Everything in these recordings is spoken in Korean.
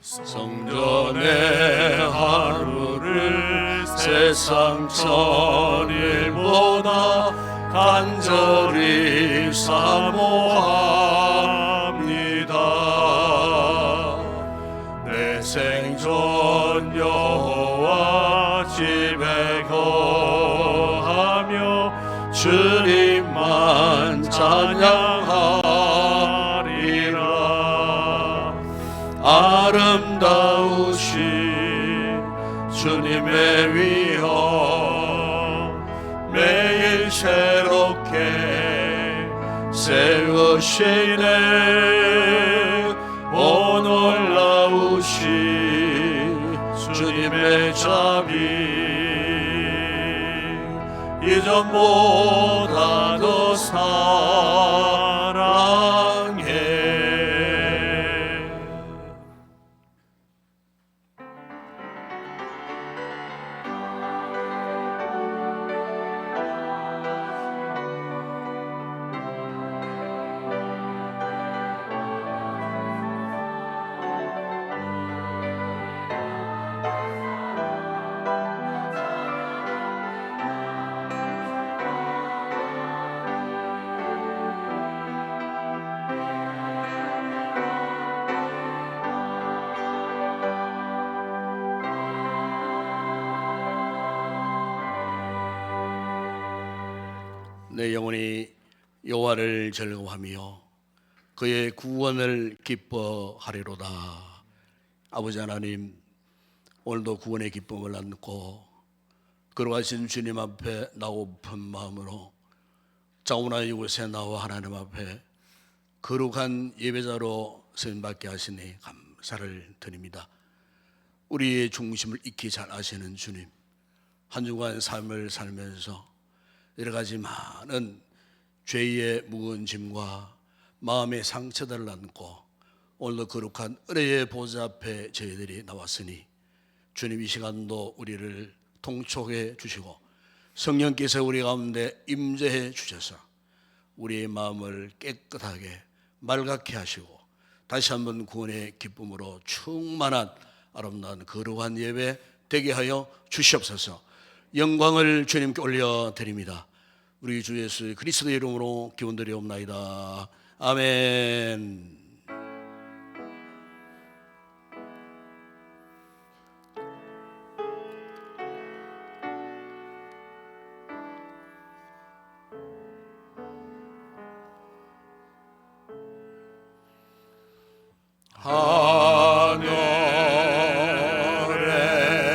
성전의 하루를 세상 천일보다 간절히 사모합니다. 내 생전 여호와 집에 거하며 주님만 찬양하리라. 아름다우신 주님의 위엄 매일 새롭게 세우시네. 오 놀라우신 주님의 자비 이전보다 더 사랑해. 내 영혼이 여호와를 즐거워하며 그의 구원을 기뻐하리로다. 아버지 하나님, 오늘도 구원의 기쁨을 안고 걸어가신 주님 앞에 나고픈 마음으로 자우나 이곳에 나와 하나님 앞에 거룩한 예배자로 쓰임받게 하시니 감사를 드립니다. 우리의 중심을 익히 잘 아시는 주님, 한 주간 삶을 살면서 여러 가지 많은 죄의 무거운 짐과 마음의 상처들을 안고 오늘도 거룩한 은혜의 보좌 앞에 저희들이 나왔으니 주님 이 시간도 우리를 통촉해 주시고 성령께서 우리 가운데 임재해 주셔서 우리의 마음을 깨끗하게 맑게 하시고 다시 한번 구원의 기쁨으로 충만한 아름다운 거룩한 예배 되게 하여 주시옵소서. 영광을 주님께 올려드립니다. 우리 주 예수 그리스도의 이름으로 기원드리옵나이다. 아멘.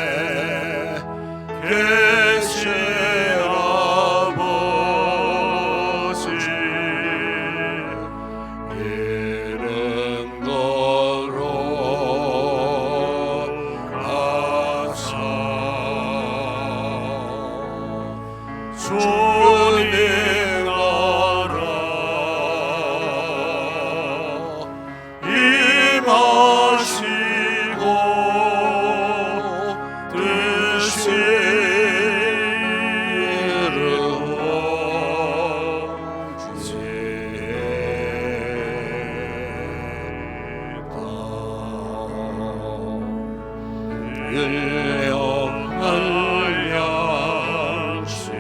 하늘에 계신 아버지 이름 거룩하사 주님 나라 임하시고 뜻이 이루어지다. 영원한 양식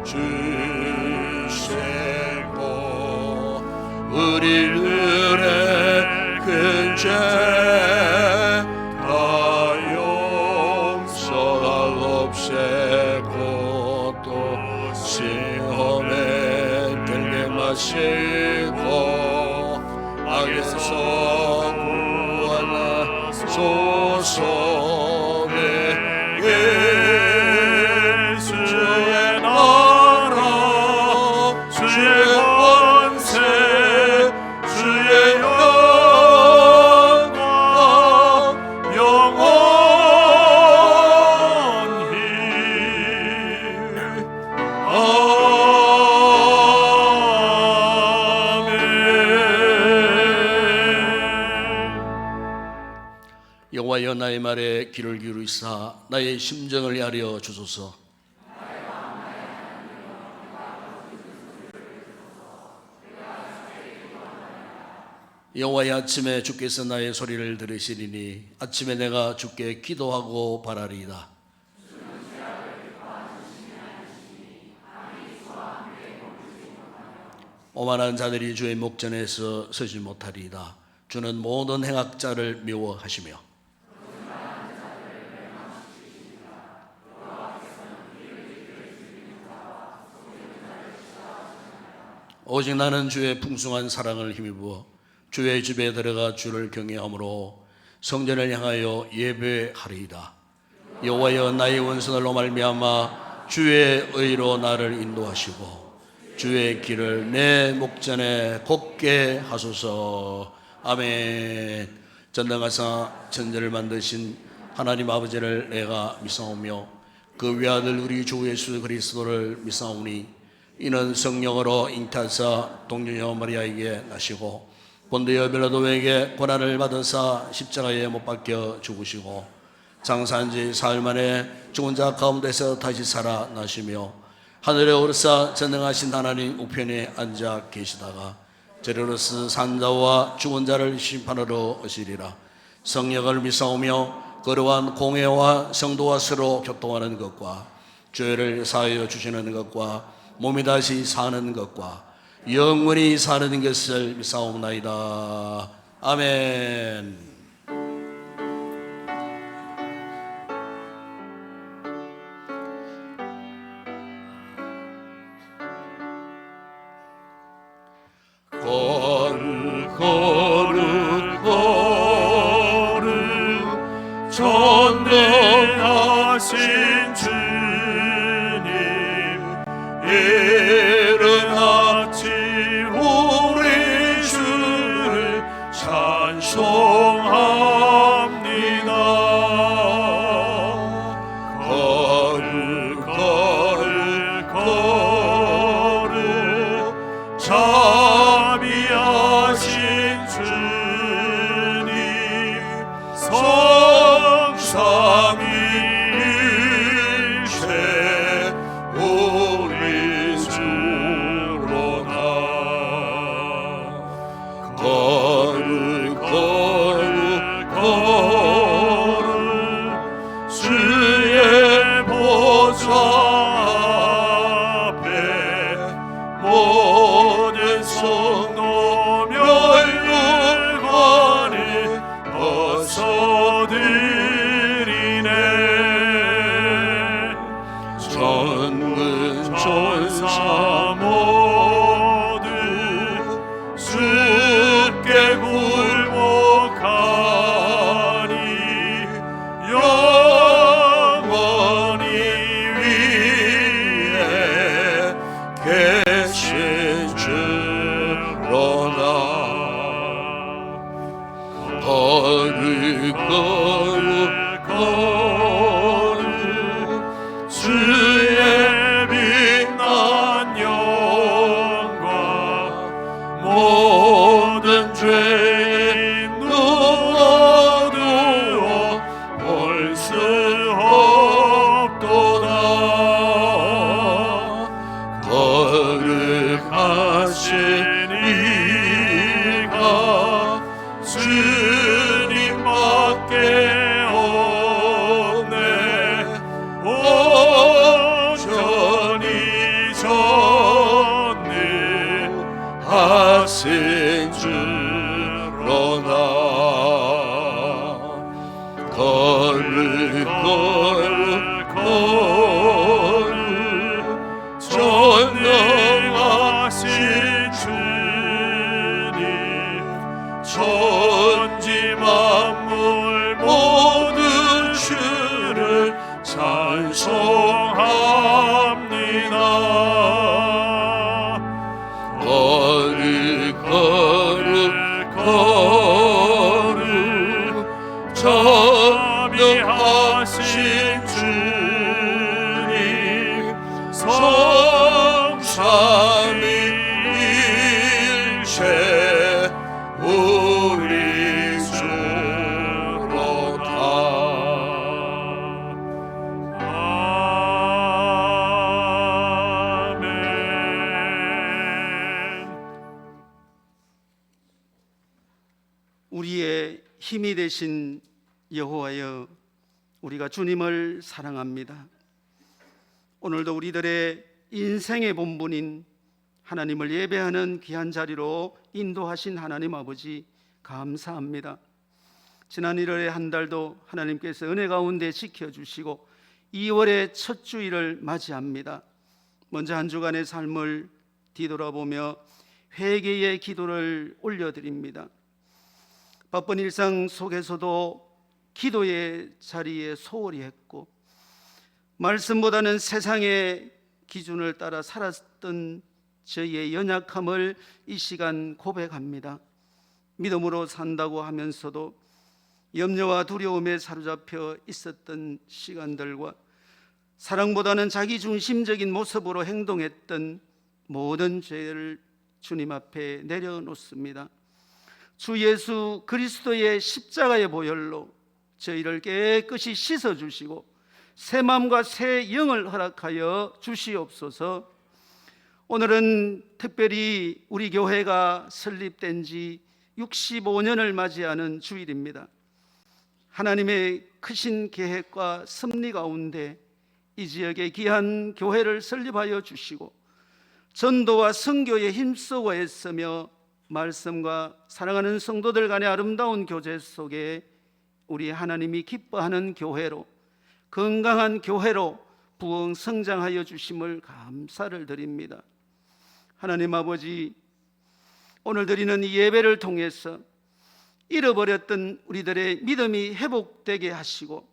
주시고 우리들의 근죄 다 용서하고 없애고 또 시험에 들게 마시고 악에서 구원하소서. 주의 나라 주의 권세 주의 영광 영원히 아멘. 여호와여 나의 말에 귀를 기울이사 나의 심정을 알려 주소서. 여호와의 아침에 주께서 나의 소리를 들으시리니 아침에 내가 주께 기도하고 바라리이다. 오만한 자들이 주의 목전에서 서지 못하리이다. 주는 모든 행악자를 미워하시며 오직 나는 주의 풍성한 사랑을 힘입어 주의 집에 들어가 주를 경외함으로 성전을 향하여 예배하리이다. 여호와여, 나의 원수들로 말미암아 주의 의로 나를 인도하시고 주의 길을 내 목전에 곱게 하소서. 아멘. 전능하사 천지를 만드신 하나님 아버지를 내가 믿사오며 그 외아들 우리 주 예수 그리스도를 믿사오니 이는 성령으로 잉태하사 동정녀 마리아에게 나시고 본디오 빌라도에게 고난을 받으사 십자가에 못 박혀 죽으시고 장사한 지 사흘 만에 죽은 자 가운데서 다시 살아나시며 하늘에 오르사 전능하신 하나님 우편에 앉아 계시다가 저리로서 산자와 죽은 자를 심판하러 오시리라. 성령을 믿사오며 거룩한 공회와 성도와 서로 교통하는 것과 죄를 사하여 주시는 것과 몸이 다시 사는 것과 영원히 사는 것을 믿사옵나이다. 아멘. 거룩 전능하신 주님, 이른 아침 우리 주를 찬송합니다. 거룩 자비하신 주님, 성삼위일체 우리 주로다. 거룩 주의 보좌 앞에 모든 성도 멸류관이 벗어드리네. 전근 전사 모두 주께 굴복하니 영원히 위에 계신 주로다. 거룩 주의 빛난 영광, 모든 죄인 누구도 볼 수 없도다. 거룩하신 이가 주님밖에 없네. 온전히 전능하신 주로다. 거룩 전능하신 주님, 천지 만물 모두 주를 찬송합니다. 거룩 자비하신 주님, 성삼위일체 우리 주로다. 아멘. 우리의 힘이 되신 여호와여, 우리가 주님을 사랑합니다. 오늘도 우리들의 인생의 본분인 하나님을 예배하는 귀한 자리로 인도하신 하나님 아버지 감사합니다. 지난 1월의 한 달도 하나님께서 은혜 가운데 지켜주시고 2월의 첫 주일을 맞이합니다. 먼저 한 주간의 삶을 뒤돌아보며 회개의 기도를 올려드립니다. 바쁜 일상 속에서도 기도의 자리에 소홀히 했고 말씀보다는 세상의 기준을 따라 살았던 저희의 연약함을 이 시간 고백합니다. 믿음으로 산다고 하면서도 염려와 두려움에 사로잡혀 있었던 시간들과 사랑보다는 자기중심적인 모습으로 행동했던 모든 죄를 주님 앞에 내려놓습니다. 주 예수 그리스도의 십자가의 보혈로 저희를 깨끗이 씻어주시고 새 마음과 새 영을 허락하여 주시옵소서. 오늘은 특별히 우리 교회가 설립된 지 65년을 맞이하는 주일입니다. 하나님의 크신 계획과 섭리 가운데 이 지역에 귀한 교회를 설립하여 주시고 전도와 선교에 힘쓰고 애쓰며 말씀과 사랑하는 성도들 간의 아름다운 교제 속에 우리 하나님이 기뻐하는 교회로, 건강한 교회로 부흥 성장하여 주심을 감사를 드립니다. 하나님 아버지, 오늘 드리는 이 예배를 통해서 잃어버렸던 우리들의 믿음이 회복되게 하시고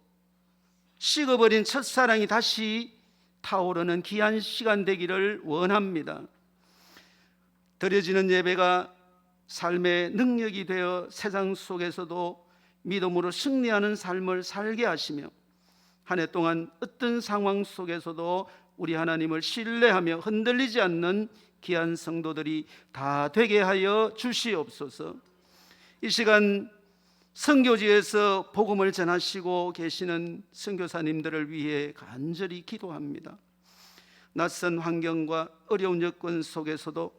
식어버린 첫사랑이 다시 타오르는 귀한 시간 되기를 원합니다. 드려지는 예배가 삶의 능력이 되어 세상 속에서도 믿음으로 승리하는 삶을 살게 하시며 한 해 동안 어떤 상황 속에서도 우리 하나님을 신뢰하며 흔들리지 않는 귀한 성도들이 다 되게 하여 주시옵소서. 이 시간 선교지에서 복음을 전하시고 계시는 선교사님들을 위해 간절히 기도합니다. 낯선 환경과 어려운 여건 속에서도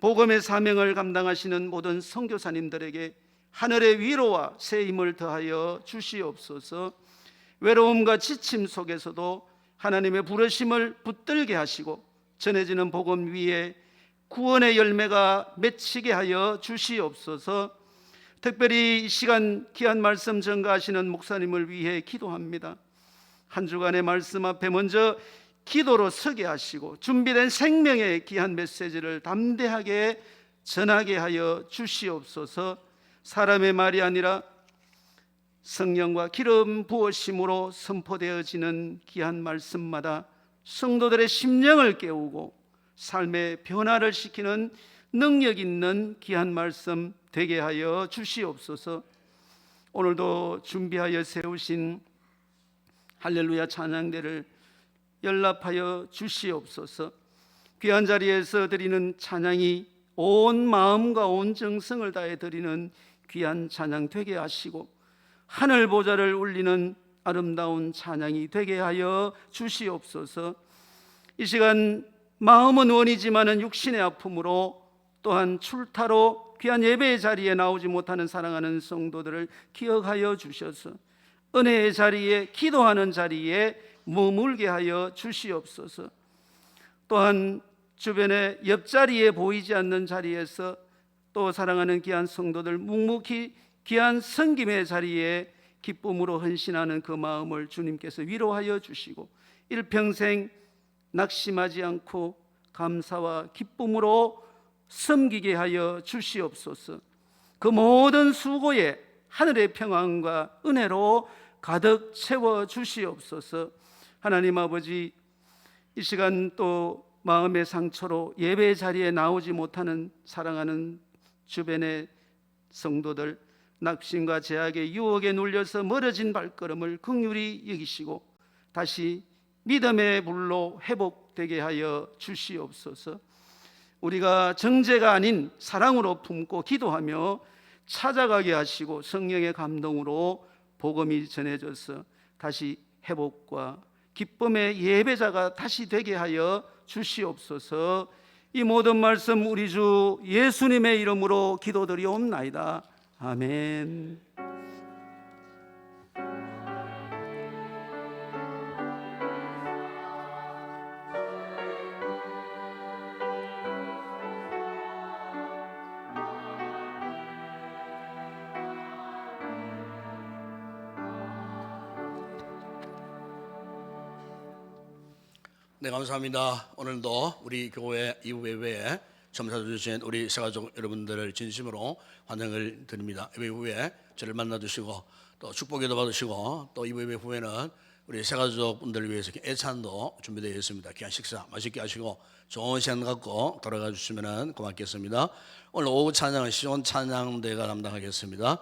복음의 사명을 감당하시는 모든 선교사님들에게 하늘의 위로와 새 힘을 더하여 주시옵소서. 외로움과 지침 속에서도 하나님의 부르심을 붙들게 하시고 전해지는 복음 위에 구원의 열매가 맺히게 하여 주시옵소서. 특별히 이 시간 귀한 말씀 전가하시는 목사님을 위해 기도합니다. 한 주간의 말씀 앞에 먼저 기도로 서게 하시고 준비된 생명의 귀한 메시지를 담대하게 전하게 하여 주시옵소서. 사람의 말이 아니라 성령과 기름 부으심으로 선포되어지는 귀한 말씀마다 성도들의 심령을 깨우고 삶의 변화를 시키는 능력 있는 귀한 말씀 되게 하여 주시옵소서. 오늘도 준비하여 세우신 할렐루야 찬양대를 연락하여 주시옵소서. 귀한 자리에서 드리는 찬양이 온 마음과 온 정성을 다해 드리는 귀한 찬양 되게 하시고 하늘 보좌를 울리는 아름다운 찬양이 되게 하여 주시옵소서. 이 시간 마음은 원이지만은 육신의 아픔으로 또한 출타로 귀한 예배의 자리에 나오지 못하는 사랑하는 성도들을 기억하여 주셔서 은혜의 자리에, 기도하는 자리에 머물게 하여 주시옵소서. 또한 주변의 옆자리에 보이지 않는 자리에서 또 사랑하는 귀한 성도들 묵묵히 귀한 섬김의 자리에 기쁨으로 헌신하는 그 마음을 주님께서 위로하여 주시고 일평생 낙심하지 않고 감사와 기쁨으로 섬기게 하여 주시옵소서. 그 모든 수고에 하늘의 평안과 은혜로 가득 채워 주시옵소서. 하나님 아버지, 이 시간 또 마음의 상처로 예배 자리에 나오지 못하는 사랑하는 주변의 성도들 낙심과 제약의 유혹에 눌려서 멀어진 발걸음을 긍휼히 여기시고 다시 믿음의 불로 회복되게 하여 주시옵소서. 우리가 정죄가 아닌 사랑으로 품고 기도하며 찾아가게 하시고 성령의 감동으로 복음이 전해져서 다시 회복과 기쁨의 예배자가 다시 되게 하여 주시옵소서. 이 모든 말씀 우리 주 예수님의 이름으로 기도드리옵나이다. 아멘. 네, 감사합니다. 오늘도 우리 교회 이후에 점사 주신 우리 새가족 여러분들을 진심으로 환영을 드립니다. 예배 후에 저를 만나주시고 또 축복기도 받으시고 또 예배 후에는 우리 새가족 분들을 위해서 애찬도 준비되어 있습니다. 귀한 식사 맛있게 하시고 좋은 시간 갖고 돌아가 주시면 고맙겠습니다. 오늘 오후 찬양은 시온 찬양대가 담당하겠습니다.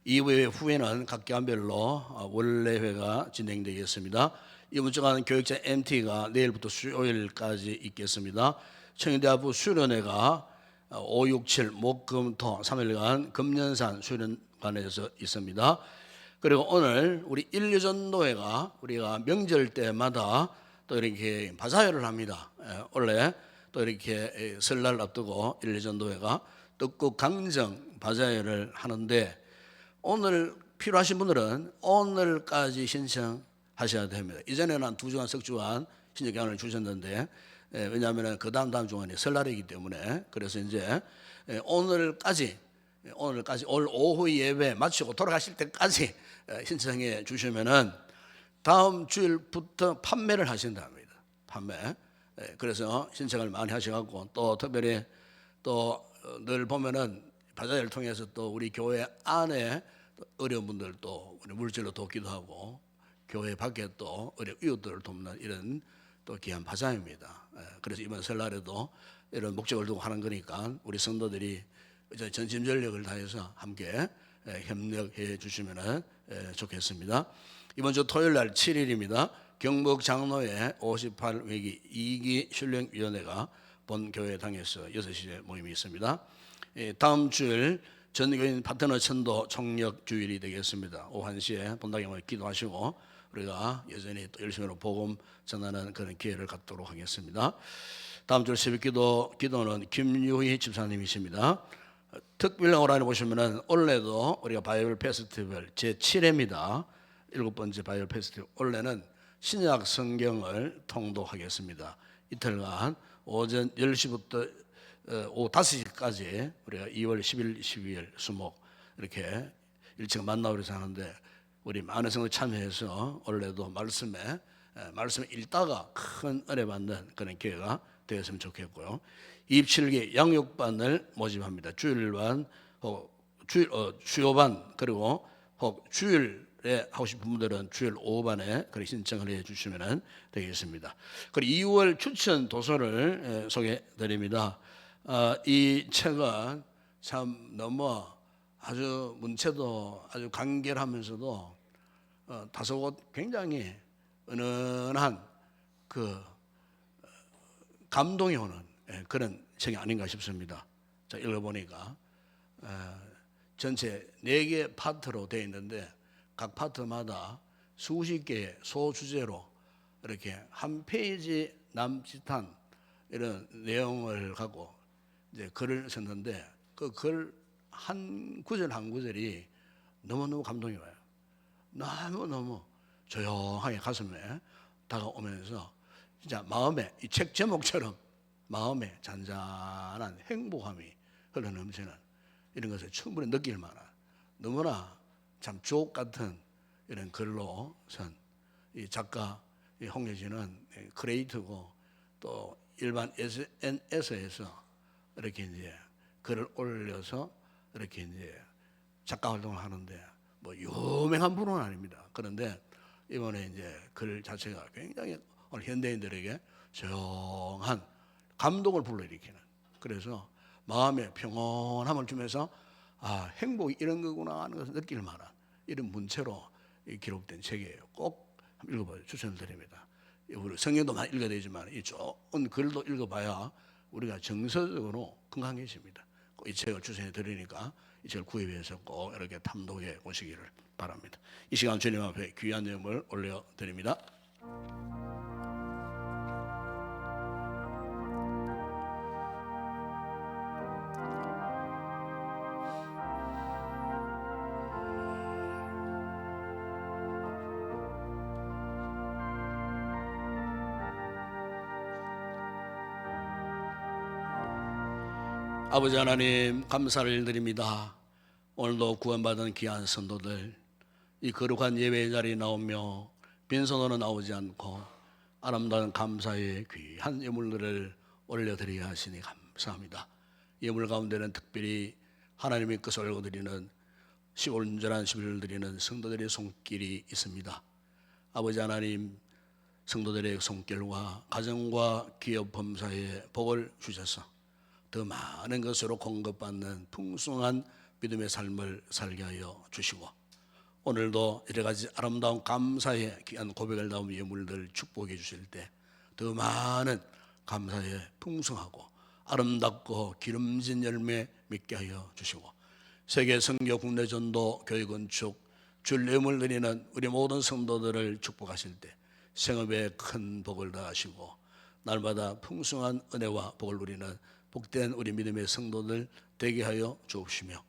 이회 후에는 각 기관별로 원래회가 진행되겠습니다. 이번 주간 교육자 MT가 내일부터 수요일까지 있겠습니다. 청년대학부 수련회가 5, 6, 7 목금토 3일간 금년산 수련관에서 있습니다. 그리고 오늘 우리 인류전도회가 우리가 명절 때마다 또 이렇게 바자회를 합니다. 원래 또 이렇게 설날 앞두고 인류전도회가 떡국 강정 바자회를 하는데 오늘 필요하신 분들은 오늘까지 신청하셔야 됩니다. 이전에는 한 2주간 석주간 신청 기간을 주셨는데 왜냐하면 그 다음 주간이 설날이기 때문에 그래서 이제 오늘까지 오늘 오후 예배 마치고 돌아가실 때까지 신청해 주시면은 다음 주일부터 판매를 하신답니다. 판매. 그래서 신청을 많이 하셔갖고 또 특별히 또 늘 보면은 바자회를 통해서 또 우리 교회 안에 어려운 분들도 우리 물질로 돕기도 하고 교회 밖에 또 어려운 이웃들을 돕는 이런 또 귀한 바자회입니다. 그래서 이번 설날에도 이런 목적을 두고 하는 거니까 우리 성도들이 이제 전심전력을 다해서 함께 협력해 주시면 좋겠습니다. 이번 주 토요일 날 7일입니다. 경북 장로회 58회기 2기 신령위원회가 본 교회당에서 6시에 모임이 있습니다. 다음 주일 전교인 파트너 천도 총력 주일이 되겠습니다. 오후 1시에 본당에 모여 기도하시고 우리가 여전히 또 열심히 복음 전하는 그런 기회를 갖도록 하겠습니다. 다음 주 새벽 기도는 김유희 집사님이십니다. 특별히 오라니 보시면은 올해도 우리가 바이블 페스티벌 제7회입니다. 7번째 바이블 페스티벌 올해는 신약 성경을 통독하겠습니다. 이틀간 오전 10시부터 오후 5시까지 우리가 2월 10일, 12일 수목 이렇게 일찍 만나고 하는데 우리 많은 성도 참여해서 올해도 말씀에 읽다가 큰 은혜 받는 그런 기회가 되었으면 좋겠고요. 27개 양육반을 모집합니다. 주일반, 주요반 그리고 혹 주일에 하고 싶은 분들은 주일 오후반에 그렇게 신청을 해주시면 되겠습니다. 그리고 2월 추천 도서를 소개드립니다. 이 책은 참 너무 아주 문체도 아주 간결하면서도 다소곳 굉장히 은은한 그 감동이 오는 그런 책이 아닌가 싶습니다. 자, 읽어보니까 전체 4개 파트로 되어 있는데 각 파트마다 수십 개의 소주제로 이렇게 한 페이지 남짓한 이런 내용을 갖고 이제 글을 썼는데 그 글 한 구절 한 구절이 너무너무 감동이 와요. 너무너무 조용하게 가슴에 다가오면서 진짜 마음에 이 책 제목처럼 마음에 잔잔한 행복함이 흘러넘치는 이런 것을 충분히 느낄 만한 너무나 참 주옥 같은 이런 글로 선 이 작가 이 홍예진은 크리에이터고 또 일반 SNS에서 이렇게 이제 글을 올려서 이렇게 이제 작가 활동을 하는데 뭐 유명한 분은 아닙니다. 그런데 이번에 이제 글 자체가 굉장히 오늘 현대인들에게 조용한 감동을 불러일으키는 그래서 마음의 평온함을 주면서 아 행복이 이런 거구나 하는 것을 느낄 만한 이런 문체로 기록된 책이에요. 꼭 읽어봐요. 추천을 드립니다. 우리 성경도 많이 읽어야 되지만 이 좋은 글도 읽어봐야 우리가 정서적으로 건강해집니다. 이 책을 추천해 드리니까 이 책을 구입해서 꼭 이렇게 탐독해 보시기를 바랍니다. 이 시간 주님 앞에 귀한 내용을 올려드립니다. 아버지 하나님 감사를 드립니다. 오늘도 구원받은 귀한 성도들 이 거룩한 예배의 자리에 나오며 빈손으로 나오지 않고 아름다운 감사의 귀한 예물들을 올려드려야 하시니 감사합니다. 예물 가운데는 특별히 하나님의 뜻을 알고 드리는 온전한 11을 드리는 성도들의 손길이 있습니다. 아버지 하나님 성도들의 손길과 가정과 기업 범사에 복을 주셔서 더 많은 것으로 공급받는 풍성한 믿음의 삶을 살게 하여 주시고 오늘도 이래가지 아름다운 감사의 귀한 고백을 담은 예물들 축복해 주실 때 더 많은 감사의 풍성하고 아름답고 기름진 열매 맺게 하여 주시고 세계 선교 국내 전도 교회 건축 줄 예물 드리는 우리 모든 성도들을 축복하실 때 생업에 큰 복을 더하시고 날마다 풍성한 은혜와 복을 누리는 복된 우리 믿음의 성도들 되게 하여 주옵시며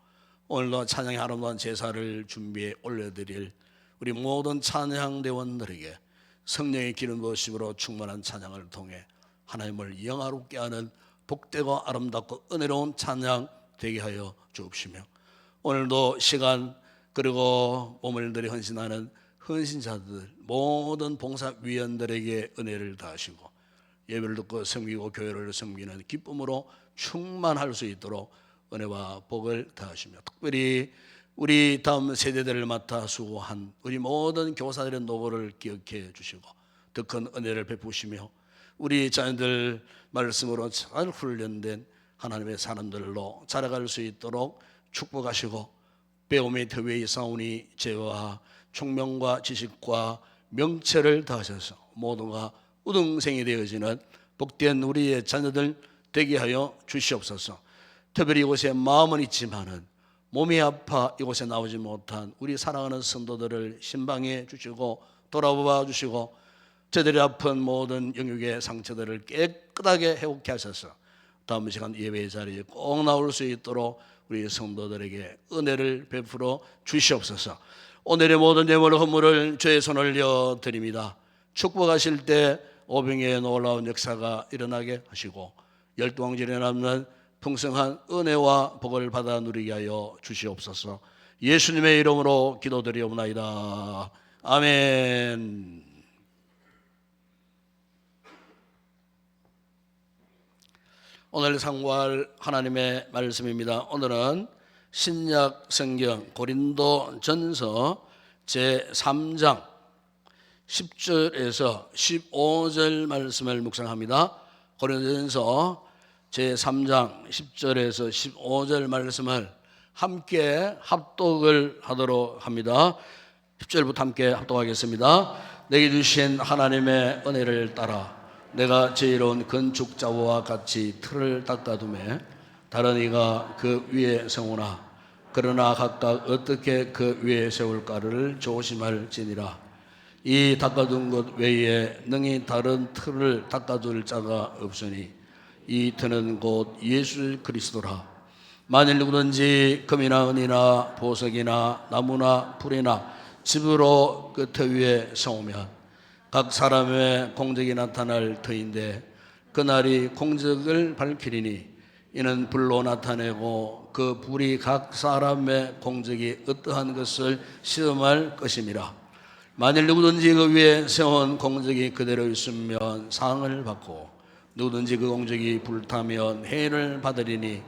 오늘도 찬양의 아름다운 제사를 준비해 올려드릴 우리 모든 찬양대원들에게 성령의 기름 부으심으로 충만한 찬양을 통해 하나님을 영화롭게 하는 복되고 아름답고 은혜로운 찬양 되게 하여 주옵시며 오늘도 시간 그리고 몸을 들여 헌신하는 헌신자들 모든 봉사위원들에게 은혜를 다하시고 예배를 듣고 섬기고 교회를 섬기는 기쁨으로 충만할 수 있도록 은혜와 복을 더하시며 특별히 우리 다음 세대들을 맡아 수고한 우리 모든 교사들의 노고를 기억해 주시고 더 큰 은혜를 베푸시며 우리 자녀들 말씀으로 잘 훈련된 하나님의 사람들로 자라갈 수 있도록 축복하시고 배움의 터위에 싸우니 죄와 총명과 지식과 명체를 더하셔서 모두가 우등생이 되어지는 복된 우리의 자녀들 되게 하여 주시옵소서. 특별히 이곳에 마음은 있지만은 몸이 아파 이곳에 나오지 못한 우리 사랑하는 성도들을 신방해 주시고 돌아봐 주시고 저들이 아픈 모든 영육의 상처들을 깨끗하게 회복케 하셔서 다음 시간 예배의 자리에 꼭 나올 수 있도록 우리 성도들에게 은혜를 베풀어 주시옵소서. 오늘의 모든 예물 헌물을 주의 손을 올려 드립니다. 축복하실 때 오병의 놀라운 역사가 일어나게 하시고 열두왕전에 남는 풍성한 은혜와 복을 받아 누리게 하여 주시옵소서. 예수님의 이름으로 기도드리옵나이다. 아멘. 오늘 상고할 하나님의 말씀입니다. 오늘은 신약 성경 고린도 전서 제3장 10절에서 15절 말씀을 묵상합니다. 고린도전서 제3장 10절에서 15절 말씀을 함께 합독을 하도록 합니다. 10절부터 함께 합독하겠습니다. 내게 주신 하나님의 은혜를 따라 내가 지혜로운 건축자와 같이 틀을 닦아두매 다른 이가 그 위에 세우나 그러나 각각 어떻게 그 위에 세울까를 조심할지니라. 이 닦아둔 것 외에 능히 다른 틀을 닦아둘 자가 없으니 이 터는 곧 예수 그리스도라. 만일 누구든지 금이나 은이나 보석이나 나무나 풀이나 집으로 그 터 위에 세우면 각 사람의 공적이 나타날 터인데 그날이 공적을 밝히리니 이는 불로 나타내고 그 불이 각 사람의 공적이 어떠한 것을 시험할 것임이라. 만일 누구든지 그 위에 세운 공적이 그대로 있으면 상을 받고 누구든지 그 공적이 불타면 해를 받으리니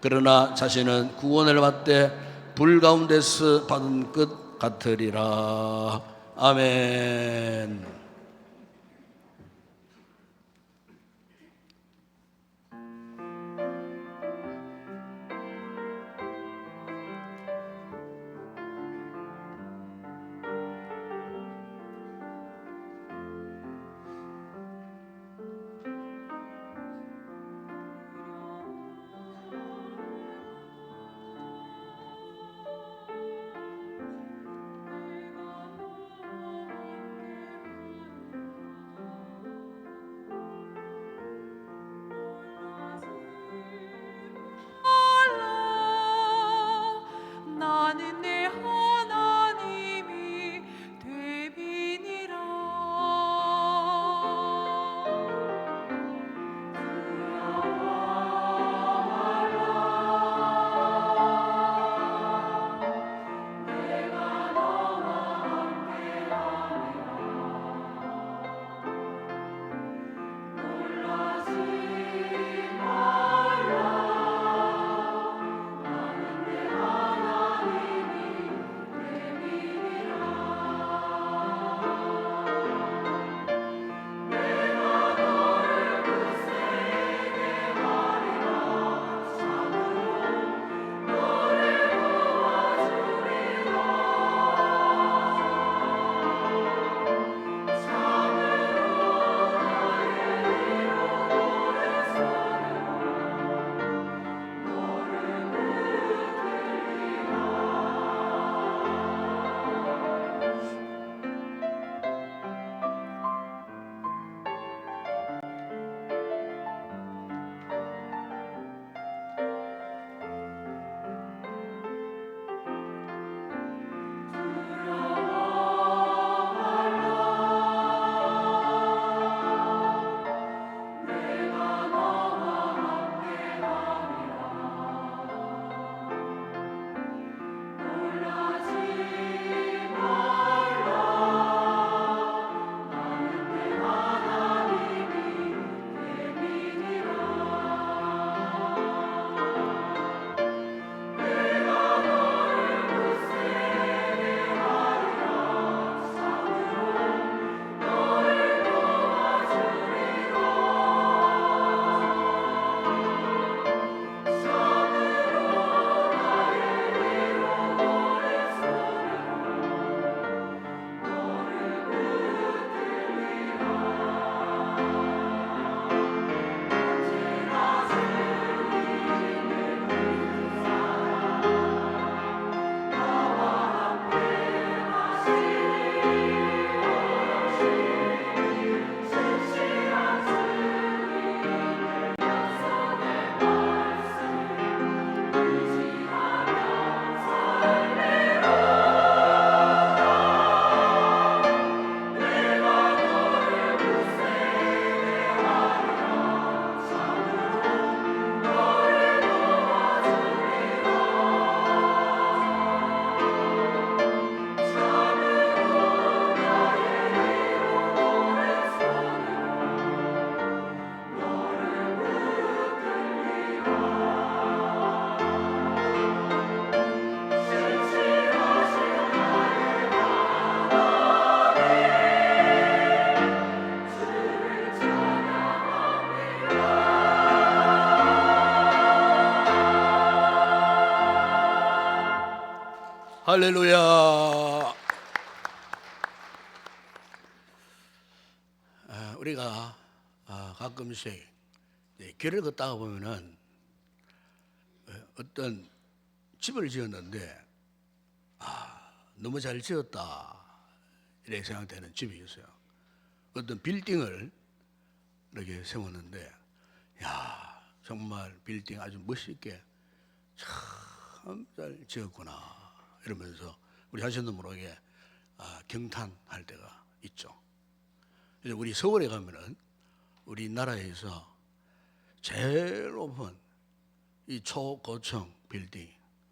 그러나 자신은 구원을 받되 불 가운데서 받은 것 같으리라. 아멘. 할렐루야. 우리가 가끔씩 길을 걷다가 보면은 어떤 집을 지었는데 너무 잘 지었다 이렇게 생각되는 집이 있어요. 어떤 빌딩을 이렇게 세웠는데 야 정말 빌딩 아주 멋있게 참 잘 지었구나 이러면서 우리 자신도 모르게 경탄할 때가 있죠. 그래서 우리 서울에 가면은 우리나라에서 제일 높은 이 초고층 빌딩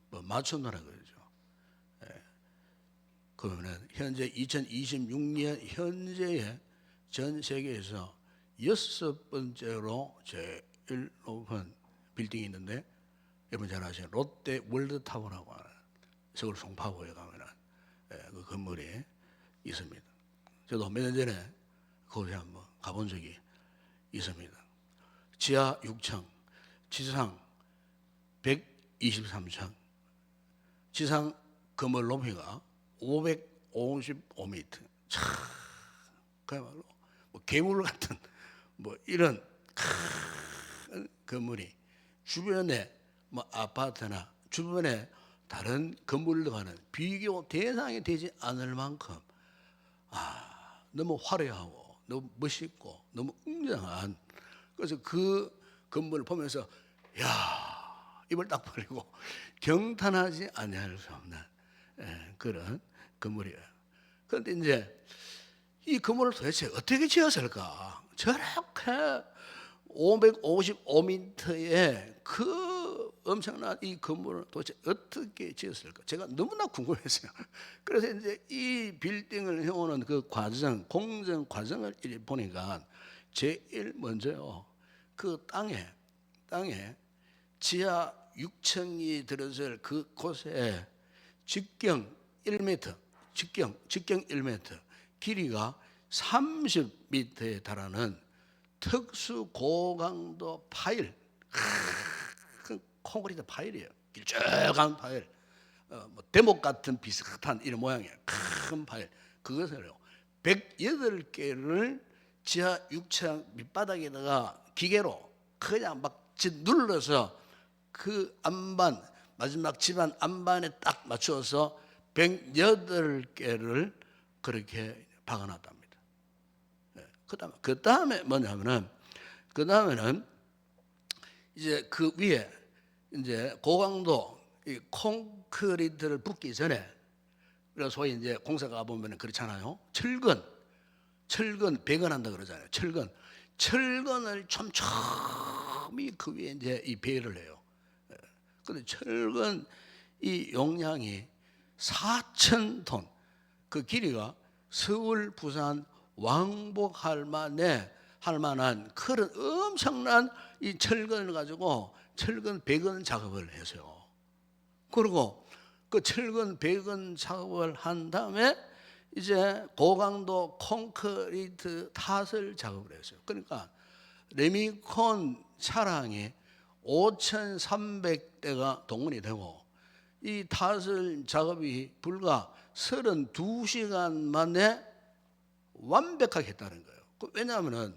뭐 마천루라 그러죠. 그러면은 현재 2026년 현재의 전 세계에서 6번째로 제일 높은 빌딩이 있는데 여러분 잘 아시는 롯데 월드타워라고 하는 서울 송파구에 가면은 그 건물이 있습니다. 저도 몇 년 전에 거기 한번 가본 적이 있습니다. 지하 6층, 지상 123층, 지상 건물 높이가 555m. 참 그야말로 뭐 괴물 같은 뭐 이런 큰 건물이 주변에 뭐 아파트나 주변에 다른 건물들과는 비교 대상이 되지 않을 만큼 너무 화려하고 너무 멋있고 너무 웅장한, 그래서 그 건물을 보면서 야 입을 딱 벌리고 경탄하지 아니할 수 없는 그런 건물이에요. 그런데 이제 이 건물을 도대체 어떻게 지었을까? 저렇게 555m의 그 엄청난 이 건물을 도대체 어떻게 지었을까? 제가 너무나 궁금했어요. 그래서 이제 이 빌딩을 해오는 그 과정, 공정 과정을 보니까 제일 먼저요, 그 땅에 지하 6층이 들어설 그 곳에 직경 1m, 직경 1m, 길이가 30m에 달하는 특수 고강도 파일, 큰 콘크리트 파일이에요. 길쭉한 파일, 뭐 대목 같은 비슷한 이런 모양이에요. 큰 파일, 그것을요 108개를 지하 6층 밑바닥에다가 기계로 그냥 막 눌러서 그 안반, 마지막 집안 안반에 딱 맞춰서 108개를 그렇게 박아놨답니다. 그 다음에 뭐냐면은, 그 다음에는 이제 그 위에 이제 고강도 이 콘크리트를 붓기 전에, 그래서 소위 이제 공사가 보면은 그렇잖아요. 철근 배건한다 그러잖아요. 철근을 촘촘히 그 위에 이제 이 배를 해요. 근데 철근 이 용량이 4,000톤, 그 길이가 서울, 부산 왕복할 만한 그런 엄청난 이 철근을 가지고 철근 배건 작업을 했어요. 그리고 그 철근 배건 작업을 한 다음에 이제 고강도 콘크리트 탓을 작업을 했어요. 그러니까 레미콘 차량이 5,300대가 동원이 되고 이 탓을 작업이 불과 32시간 만에 완벽하게 했다는 거예요. 왜냐하면은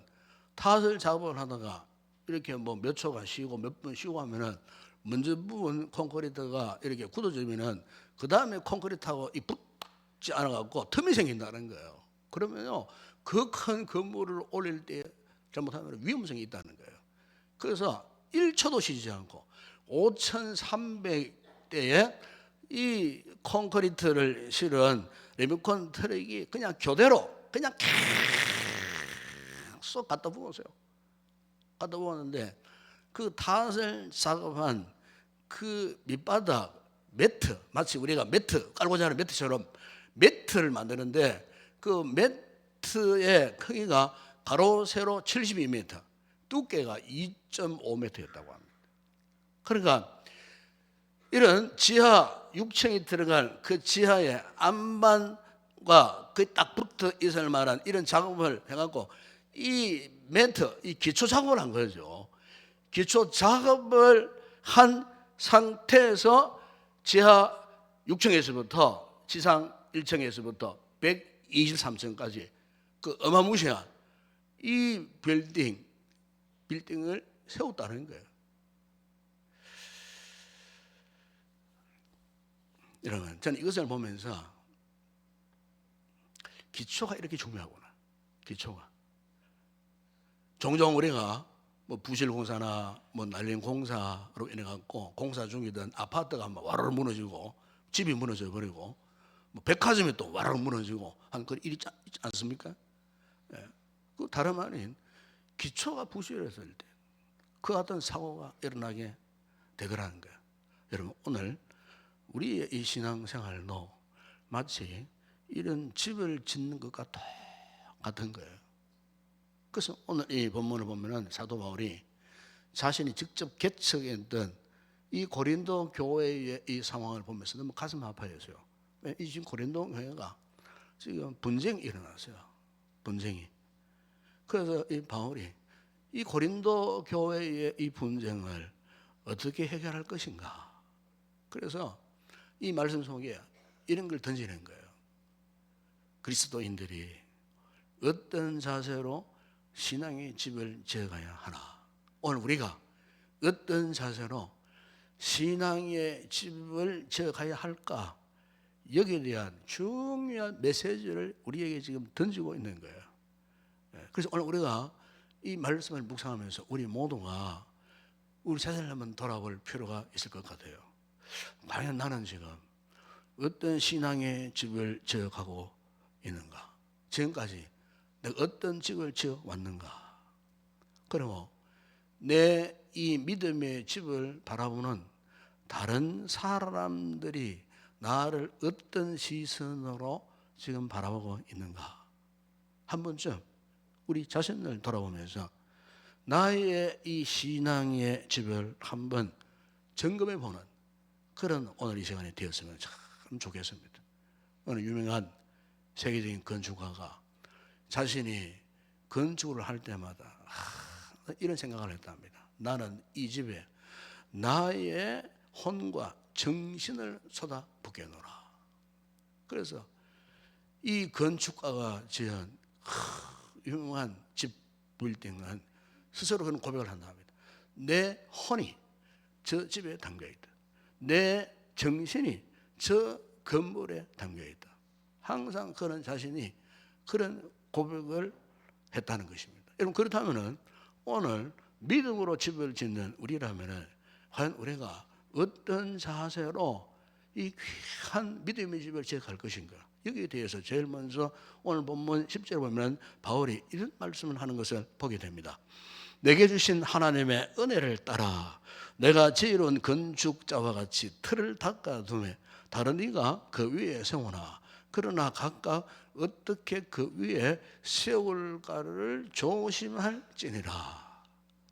탓을 작업을 하다가 이렇게 뭐 몇 초간 쉬고 몇 분 쉬고 하면은 먼저 부분 콘크리트가 이렇게 굳어지면은 그 다음에 콘크리트하고 이 붙지 않아 갖고 틈이 생긴다는 거예요. 그러면요 그 큰 건물을 올릴 때 잘못하면 위험성이 있다는 거예요. 그래서 1초도 쉬지 않고 5,300대의 이 콘크리트를 실은 레미콘 트럭이 그냥 교대로 그냥 계속 갖다 부었어요. 갖다 부었는데 그 탓을 작업한 그 밑바닥 매트, 마치 우리가 매트 깔고 자는 매트처럼 매트를 만드는데 그 매트의 크기가 가로 세로 72m, 두께가 2.5m였다고 합니다. 그러니까 이런 지하 6층이 들어갈 그 지하의 안반과 그 딱 붙어 있을 만한 이런 작업을 해갖고 이 매트, 이 기초 작업을 한 거죠. 기초 작업을 한 상태에서 지하 6층에서부터 지상 1층에서부터 123층까지 그 어마무시한 이 빌딩을 세웠다는 거예요. 여러분, 저는 이것을 보면서 기초가 이렇게 중요하구나. 기초가. 종종 우리가 뭐 부실공사나 뭐 난림공사로 인해 갖고 공사 중이던 아파트가 막 와르르 무너지고 집이 무너져 버리고 뭐 백화점이 또 와르르 무너지고 한 그런 일이 있지 않습니까? 예. 그 다름 아닌 기초가 부실했을 때 그 어떤 사고가 일어나게 되더라는 거예요. 여러분, 오늘 우리의 이 신앙생활도 마치 이런 집을 짓는 것과 똑같은 거예요. 그래서 오늘 이 본문을 보면은 사도 바울이 자신이 직접 개척했던 이 고린도 교회의 이 상황을 보면서 너무 가슴 아파했어요. 이 지금 고린도 교회가 지금 분쟁이 일어났어요. 분쟁이. 그래서 이 바울이 이 고린도 교회의 이 분쟁을 어떻게 해결할 것인가. 그래서 이 말씀 속에 이런 걸 던지는 거예요. 그리스도인들이 어떤 자세로 신앙의 집을 지어가야 하나. 오늘 우리가 어떤 자세로 신앙의 집을 지어가야 할까. 여기에 대한 중요한 메시지를 우리에게 지금 던지고 있는 거예요. 그래서 오늘 우리가 이 말씀을 묵상하면서 우리 모두가 우리 자신을 한번 돌아볼 필요가 있을 것 같아요. 과연 나는 지금 어떤 신앙의 집을 지어가고 있는가? 지금까지 내가 어떤 집을 지어 왔는가? 그리고 내 이 믿음의 집을 바라보는 다른 사람들이 나를 어떤 시선으로 지금 바라보고 있는가? 한 번쯤 우리 자신을 돌아보면서 나의 이 신앙의 집을 한번 점검해 보는 그런 오늘 이 시간이 되었으면 참 좋겠습니다. 어느 유명한 세계적인 건축가가 자신이 건축을 할 때마다 이런 생각을 했답니다. 나는 이 집에 나의 혼과 정신을 쏟아붓겠노라. 그래서 이 건축가가 지은 유명한 집 빌딩은 스스로 그런 고백을 한답니다. 내 혼이 저 집에 담겨있다. 내 정신이 저 건물에 담겨있다. 항상 그런 자신이 그런 고백을 했다는 것입니다. 여러분, 그렇다면 오늘 믿음으로 집을 짓는 우리라면 과연 우리가 어떤 자세로 이 귀한 믿음의 집을 지어갈 것인가? 여기에 대해서 제일 먼저 오늘 본문 10절에 보면 바울이 이런 말씀을 하는 것을 보게 됩니다. 내게 주신 하나님의 은혜를 따라 내가 지으려온 건축자와 같이 틀을 닦아두매 다른 이가 그 위에 세우나 그러나 각각 어떻게 그 위에 세울까를 조심할지니라.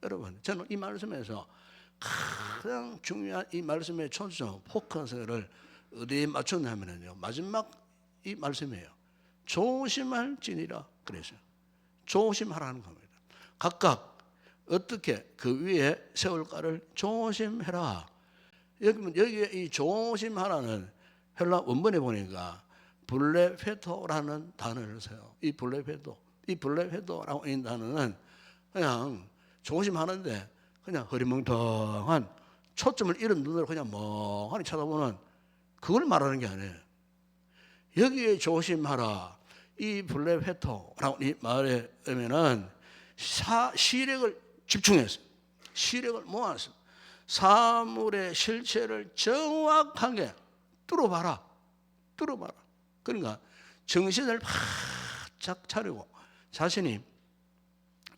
여러분, 저는 이 말씀에서 가장 중요한 이 말씀의 초점, 포커스를 어디에 맞췄냐면요, 마지막 이 말씀이에요. 조심할지니라 그랬어요. 조심하라는 겁니다. 각각 어떻게 그 위에 세울까를 조심해라. 여기에 이 조심하라는 헬라 원문에 보니까 블레페토라는 단어를 써요. 이 블레페토라고 있는 단어는 그냥 조심하는데 그냥 흐리멍텅한 초점을 잃은 눈으로 그냥 멍하니 쳐다보는 그걸 말하는 게 아니에요. 여기에 조심하라. 이 블레페토라고 이 말에 의미는 시력을 집중해서 시력을 모아서 사물의 실체를 정확하게 뚫어봐라. 그러니까 정신을 바짝 차리고 자신이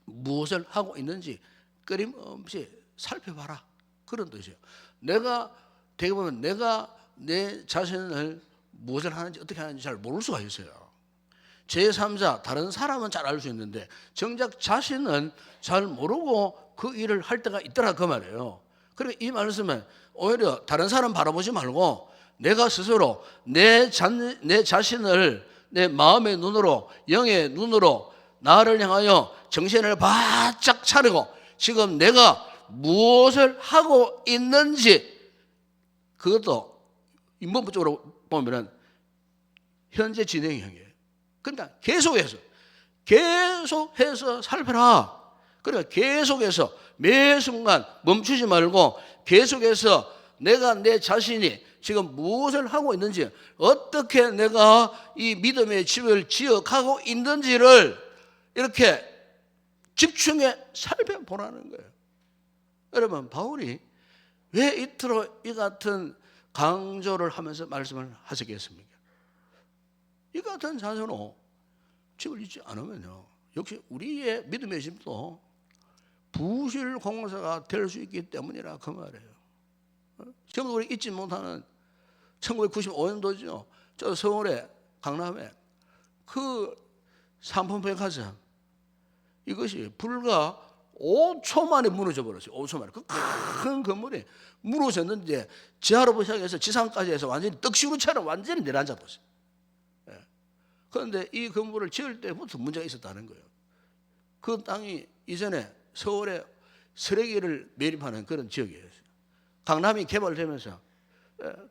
무엇을 하고 있는지 끊임없이 살펴봐라. 그런 뜻이에요. 내가 되게 보면 내가 내 자신을 무엇을 하는지 어떻게 하는지 잘 모를 수가 있어요. 제3자 다른 사람은 잘 알 수 있는데 정작 자신은 잘 모르고 그 일을 할 때가 있더라 그 말이에요. 그러니까 이 말씀은 오히려 다른 사람 바라보지 말고 내가 스스로 내 자신을 내 마음의 눈으로 영의 눈으로 나를 향하여 정신을 바짝 차리고 지금 내가 무엇을 하고 있는지 그것도 문법적으로 보면은 현재 진행형이에요. 그러니까 계속해서 살펴라. 그러니까 계속해서 매 순간 멈추지 말고 계속해서 내가 내 자신이 지금 무엇을 하고 있는지, 어떻게 내가 이 믿음의 집을 지어가고 있는지를 이렇게 집중해 살펴보라는 거예요. 여러분, 바울이 왜 이토록 이 같은 강조를 하면서 말씀을 하시겠습니까? 이 같은 자세로 집을 짓지 않으면요, 역시 우리의 믿음의 집도 부실 공사가 될 수 있기 때문이라 그 말이에요. 지금 우리 잊지 못하는 1995년도죠. 저 서울에 강남에 그 삼풍백화점, 이것이 불과 5초 만에 무너져 버렸어요. 5초 만에 그 큰 건물이 무너졌는데 지하로부터 시작해서 지상까지 해서 완전히 떡시루처럼 완전히 내려앉아버렸어요. 그런데 이 건물을 지을 때부터 문제가 있었다는 거예요. 그 땅이 이전에 서울에 쓰레기를 매립하는 그런 지역이었어요. 강남이 개발되면서,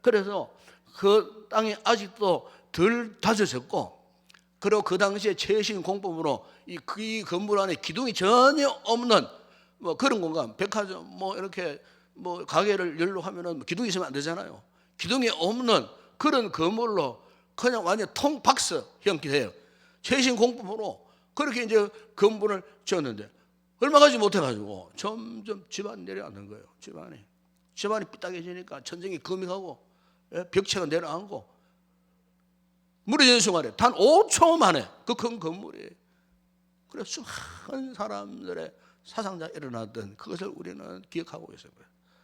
그래서 그 땅이 아직도 덜 다져졌고, 그리고 그 당시에 최신 공법으로 이 건물 안에 기둥이 전혀 없는 뭐 그런 공간, 백화점 뭐 이렇게 뭐 가게를 열로 하면은 기둥이 있으면 안 되잖아요. 기둥이 없는 그런 건물로 그냥 완전 통박스 형태예요. 최신 공법으로 그렇게 이제 건물을 지었는데 얼마 가지 못해가지고 점점 집안이 내려앉는 거예요. 집안이 삐딱해지니까 천정이 금이 가고 벽체가 내려앉고 무너지는 순간에 단 5초 만에 그 큰 건물이, 그래서 수많은 사람들의 사상자 일어났던 그것을 우리는 기억하고 있어요.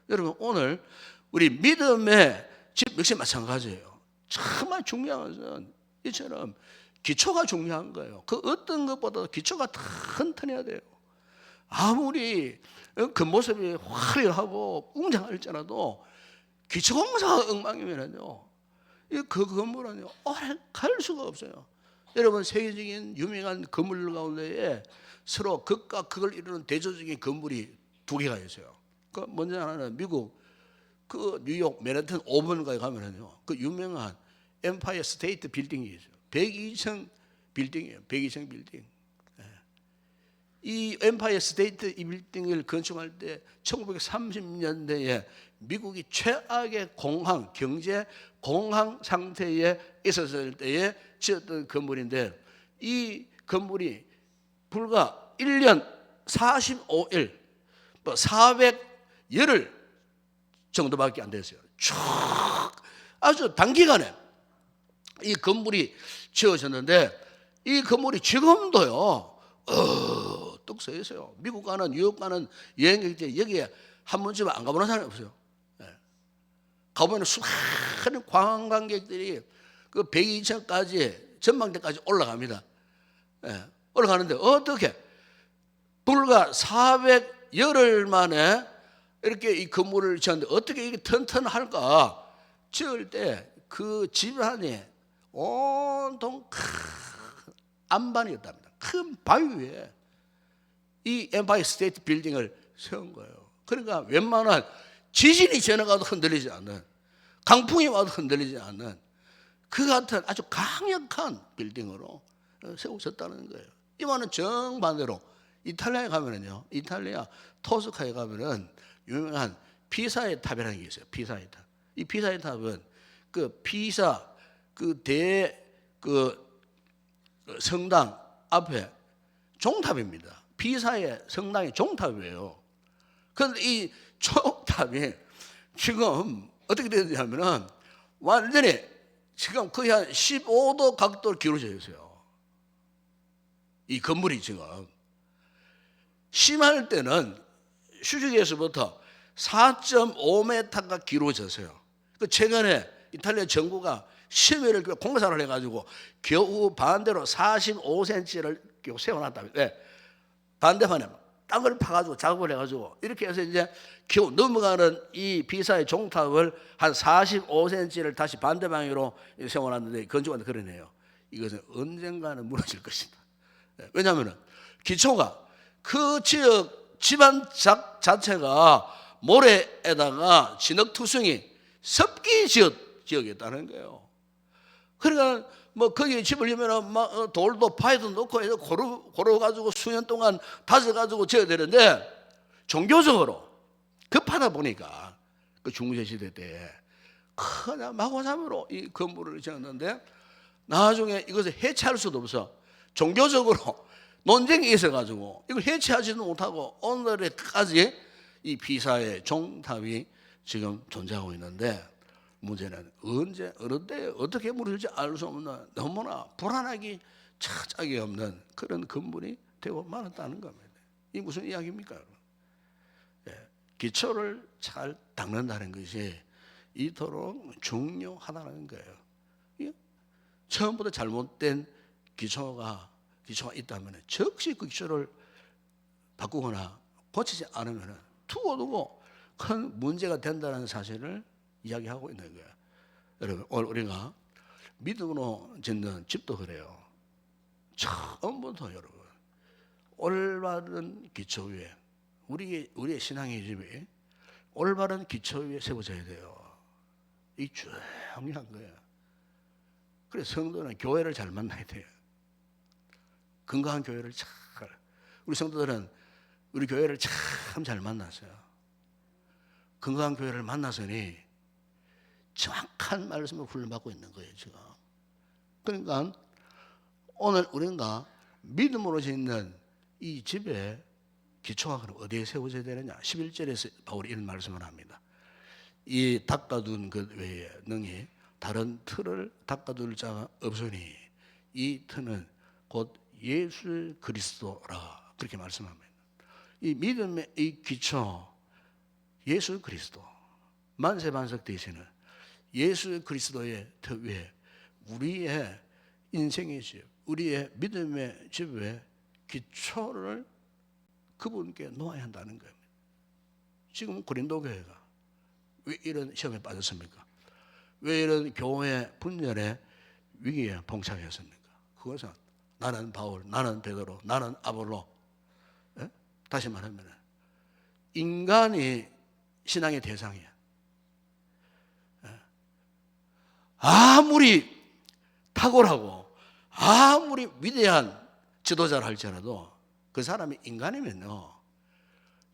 여러분, 오늘 우리 믿음의 집 역시 마찬가지예요. 정말 중요한 것은 이처럼 기초가 중요한 거예요. 그 어떤 것보다 기초가 튼튼해야 돼요. 아무리 그 모습이 화려하고 웅장할지라도 기초공사가 엉망이면요, 그 건물은 오래 갈 수가 없어요. 여러분, 세계적인 유명한 건물 가운데에 서로 극과 극을 이루는 대조적인 건물이 두 개가 있어요. 그 먼저 하나는 미국 그 뉴욕 맨해튼 5번가에 가면은요, 그 유명한 엠파이어 스테이트 빌딩이 있어요. 102층 빌딩이에요. 102층 빌딩. 이 엠파이어 스테이트 이 빌딩을 건축할 때 1930년대에 미국이 최악의 공황, 경제 공황 상태에 있었을 때에 지었던 건물인데, 이 건물이 불과 1년 45일, 400열흘 정도밖에 안 됐어요. 쭉 아주 단기간에 이 건물이 지어졌는데, 이 건물이 지금도요 떡 서 있어요. 미국 가는, 뉴욕 가는 여행객들 여기에 한 번쯤 안 가보는 사람이 없어요. 가보면 수많은 관광객들이 그 102층까지 전망대까지 올라갑니다. 올라가는데 어떻게 불과 400열흘 만에 이렇게 이 건물을 지었는데 어떻게 이게 튼튼할까? 지을 때 그 집안이 온통 큰 안반이었답니다. 큰 바위 위에 이 엠파이어 스테이트 빌딩을 세운 거예요. 그러니까 웬만한 지진이 지나가도 흔들리지 않는, 강풍이 와도 흔들리지 않는 그 같은 아주 강력한 빌딩으로 세워졌다는 거예요. 이만은 정반대로 이탈리아에 가면은요, 이탈리아 토스카에 가면은 유명한 피사의 탑이라는 게 있어요. 피사의 탑. 이 피사의 탑은 그 피사 그 성당 앞에 종탑입니다. 피사의 성당이 종탑이에요. 그런데 이 종탑이 지금 어떻게 되냐면은 완전히 지금 거의 한 15도 각도로 기울어져 있어요. 이 건물이 지금 심할 때는 수직에서부터 4.5m가 기울어졌어요. 그 최근에 이탈리아 정부가 심의를 공사를 해가지고 겨우 반대로 45cm를 세워놨답니다. 네. 반대판에 땅을 파가지고 작업을 해가지고 이렇게 해서 이제 겨우 넘어가는 이 피사의 종탑을 한 45cm를 다시 반대 방향으로 세워놨는데 건축한테 그러네요. 이것은 언젠가는 무너질 것이다. 왜냐하면 기초가 그 지역 집안 자체가 모래에다가 진흙투성이 습기 지어겠다는 거예요. 그러니까 뭐 거기에 집을 지으면 막 돌도 파이도 넣고 해서 고루 가지고 수년 동안 다져 가지고 지어야 되는데, 종교적으로 급하다 보니까 그 중세 시대 때 그냥 마구잡이로 이 건물을 지었는데, 나중에 이것을 해체할 수도 없어. 종교적으로 논쟁이 있어가지고 이걸 해체하지도 못하고 오늘까지 이 피사의 종탑이 지금 존재하고 있는데, 문제는 언제 어느 때 어떻게 무너질지 알 수 없는 너무나 불안하기 차짝이 없는 그런 건물이 되고 말았다는 겁니다. 이 무슨 이야기입니까? 기초를 잘 닦는다는 것이 이토록 중요하다는 거예요. 처음부터 잘못된 기초가 있다면 즉시 그 기초를 바꾸거나 고치지 않으면 두고두고 큰 문제가 된다는 사실을 이야기하고 있는 거예요. 여러분, 오늘 우리가 믿음으로 짓는 집도 그래요. 처음부터 여러분 올바른 기초 위에 우리의 신앙의 집이 올바른 기초 위에 세워져야 돼요. 이 중요한 거예요. 그래서 성도는 교회를 잘 만나야 돼요. 건강한 교회를 우리 성도들은 우리 교회를 참 잘 만났어요. 건강한 교회를 만나서니 정확한 말씀을 훈련받고 있는 거예요, 지금. 그러니까 오늘 우리가 믿음으로 짓는 이 집의 기초가 그럼 어디에 세워져야 되느냐? 11절에서 바울이 이런 말씀을 합니다. 이 닦아둔 것 외에 능히 다른 틀을 닦아둘 자가 없으니 이 틀은 곧 예수 그리스도라, 그렇게 말씀합니다. 이 믿음의 이 기초, 예수 그리스도, 만세반석 되시는 예수 그리스도의 터 위에 우리의 인생의 집, 우리의 믿음의 집의 기초를 그분께 놓아야 한다는 겁니다. 지금 고린도 교회가 왜 이런 시험에 빠졌습니까? 왜 이런 교회 분열의 위기에 봉착했습니까? 그것은 나는 바울, 나는 베드로, 나는 아볼로. 예? 다시 말하면 인간이 신앙의 대상이야. 예? 아무리 탁월하고 아무리 위대한 지도자를 할지라도 그 사람이 인간이면요,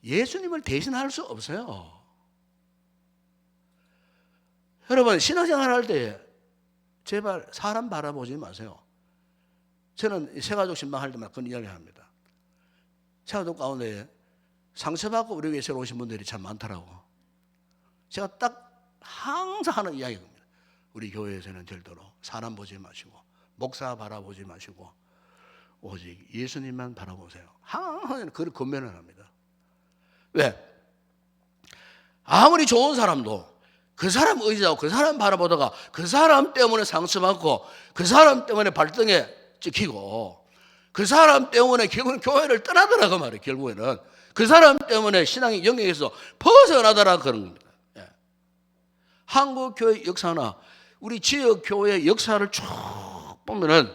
예수님을 대신할 수 없어요. 여러분, 신앙생활 할 때 제발 사람 바라보지 마세요. 저는 새가족 신방할 때마다 그런 이야기를 합니다. 새가족 가운데 상처받고 우리 교회에 오신 분들이 참 많더라고. 제가 딱 항상 하는 이야기입니다. 우리 교회에서는 절대로 사람 보지 마시고 목사 바라보지 마시고 오직 예수님만 바라보세요. 항상 그걸 권면을 합니다. 왜? 아무리 좋은 사람도 그 사람 의지하고 그 사람 바라보다가 그 사람 때문에 상처받고 그 사람 때문에 발등에 찍히고 그 사람 때문에 결국은 교회를 떠나더라 그 말이에요. 결국에는 그 사람 때문에 신앙의 영역에서 벗어나더라 그런 겁니다. 예. 한국 교회 역사나 우리 지역 교회 역사를 쭉 보면은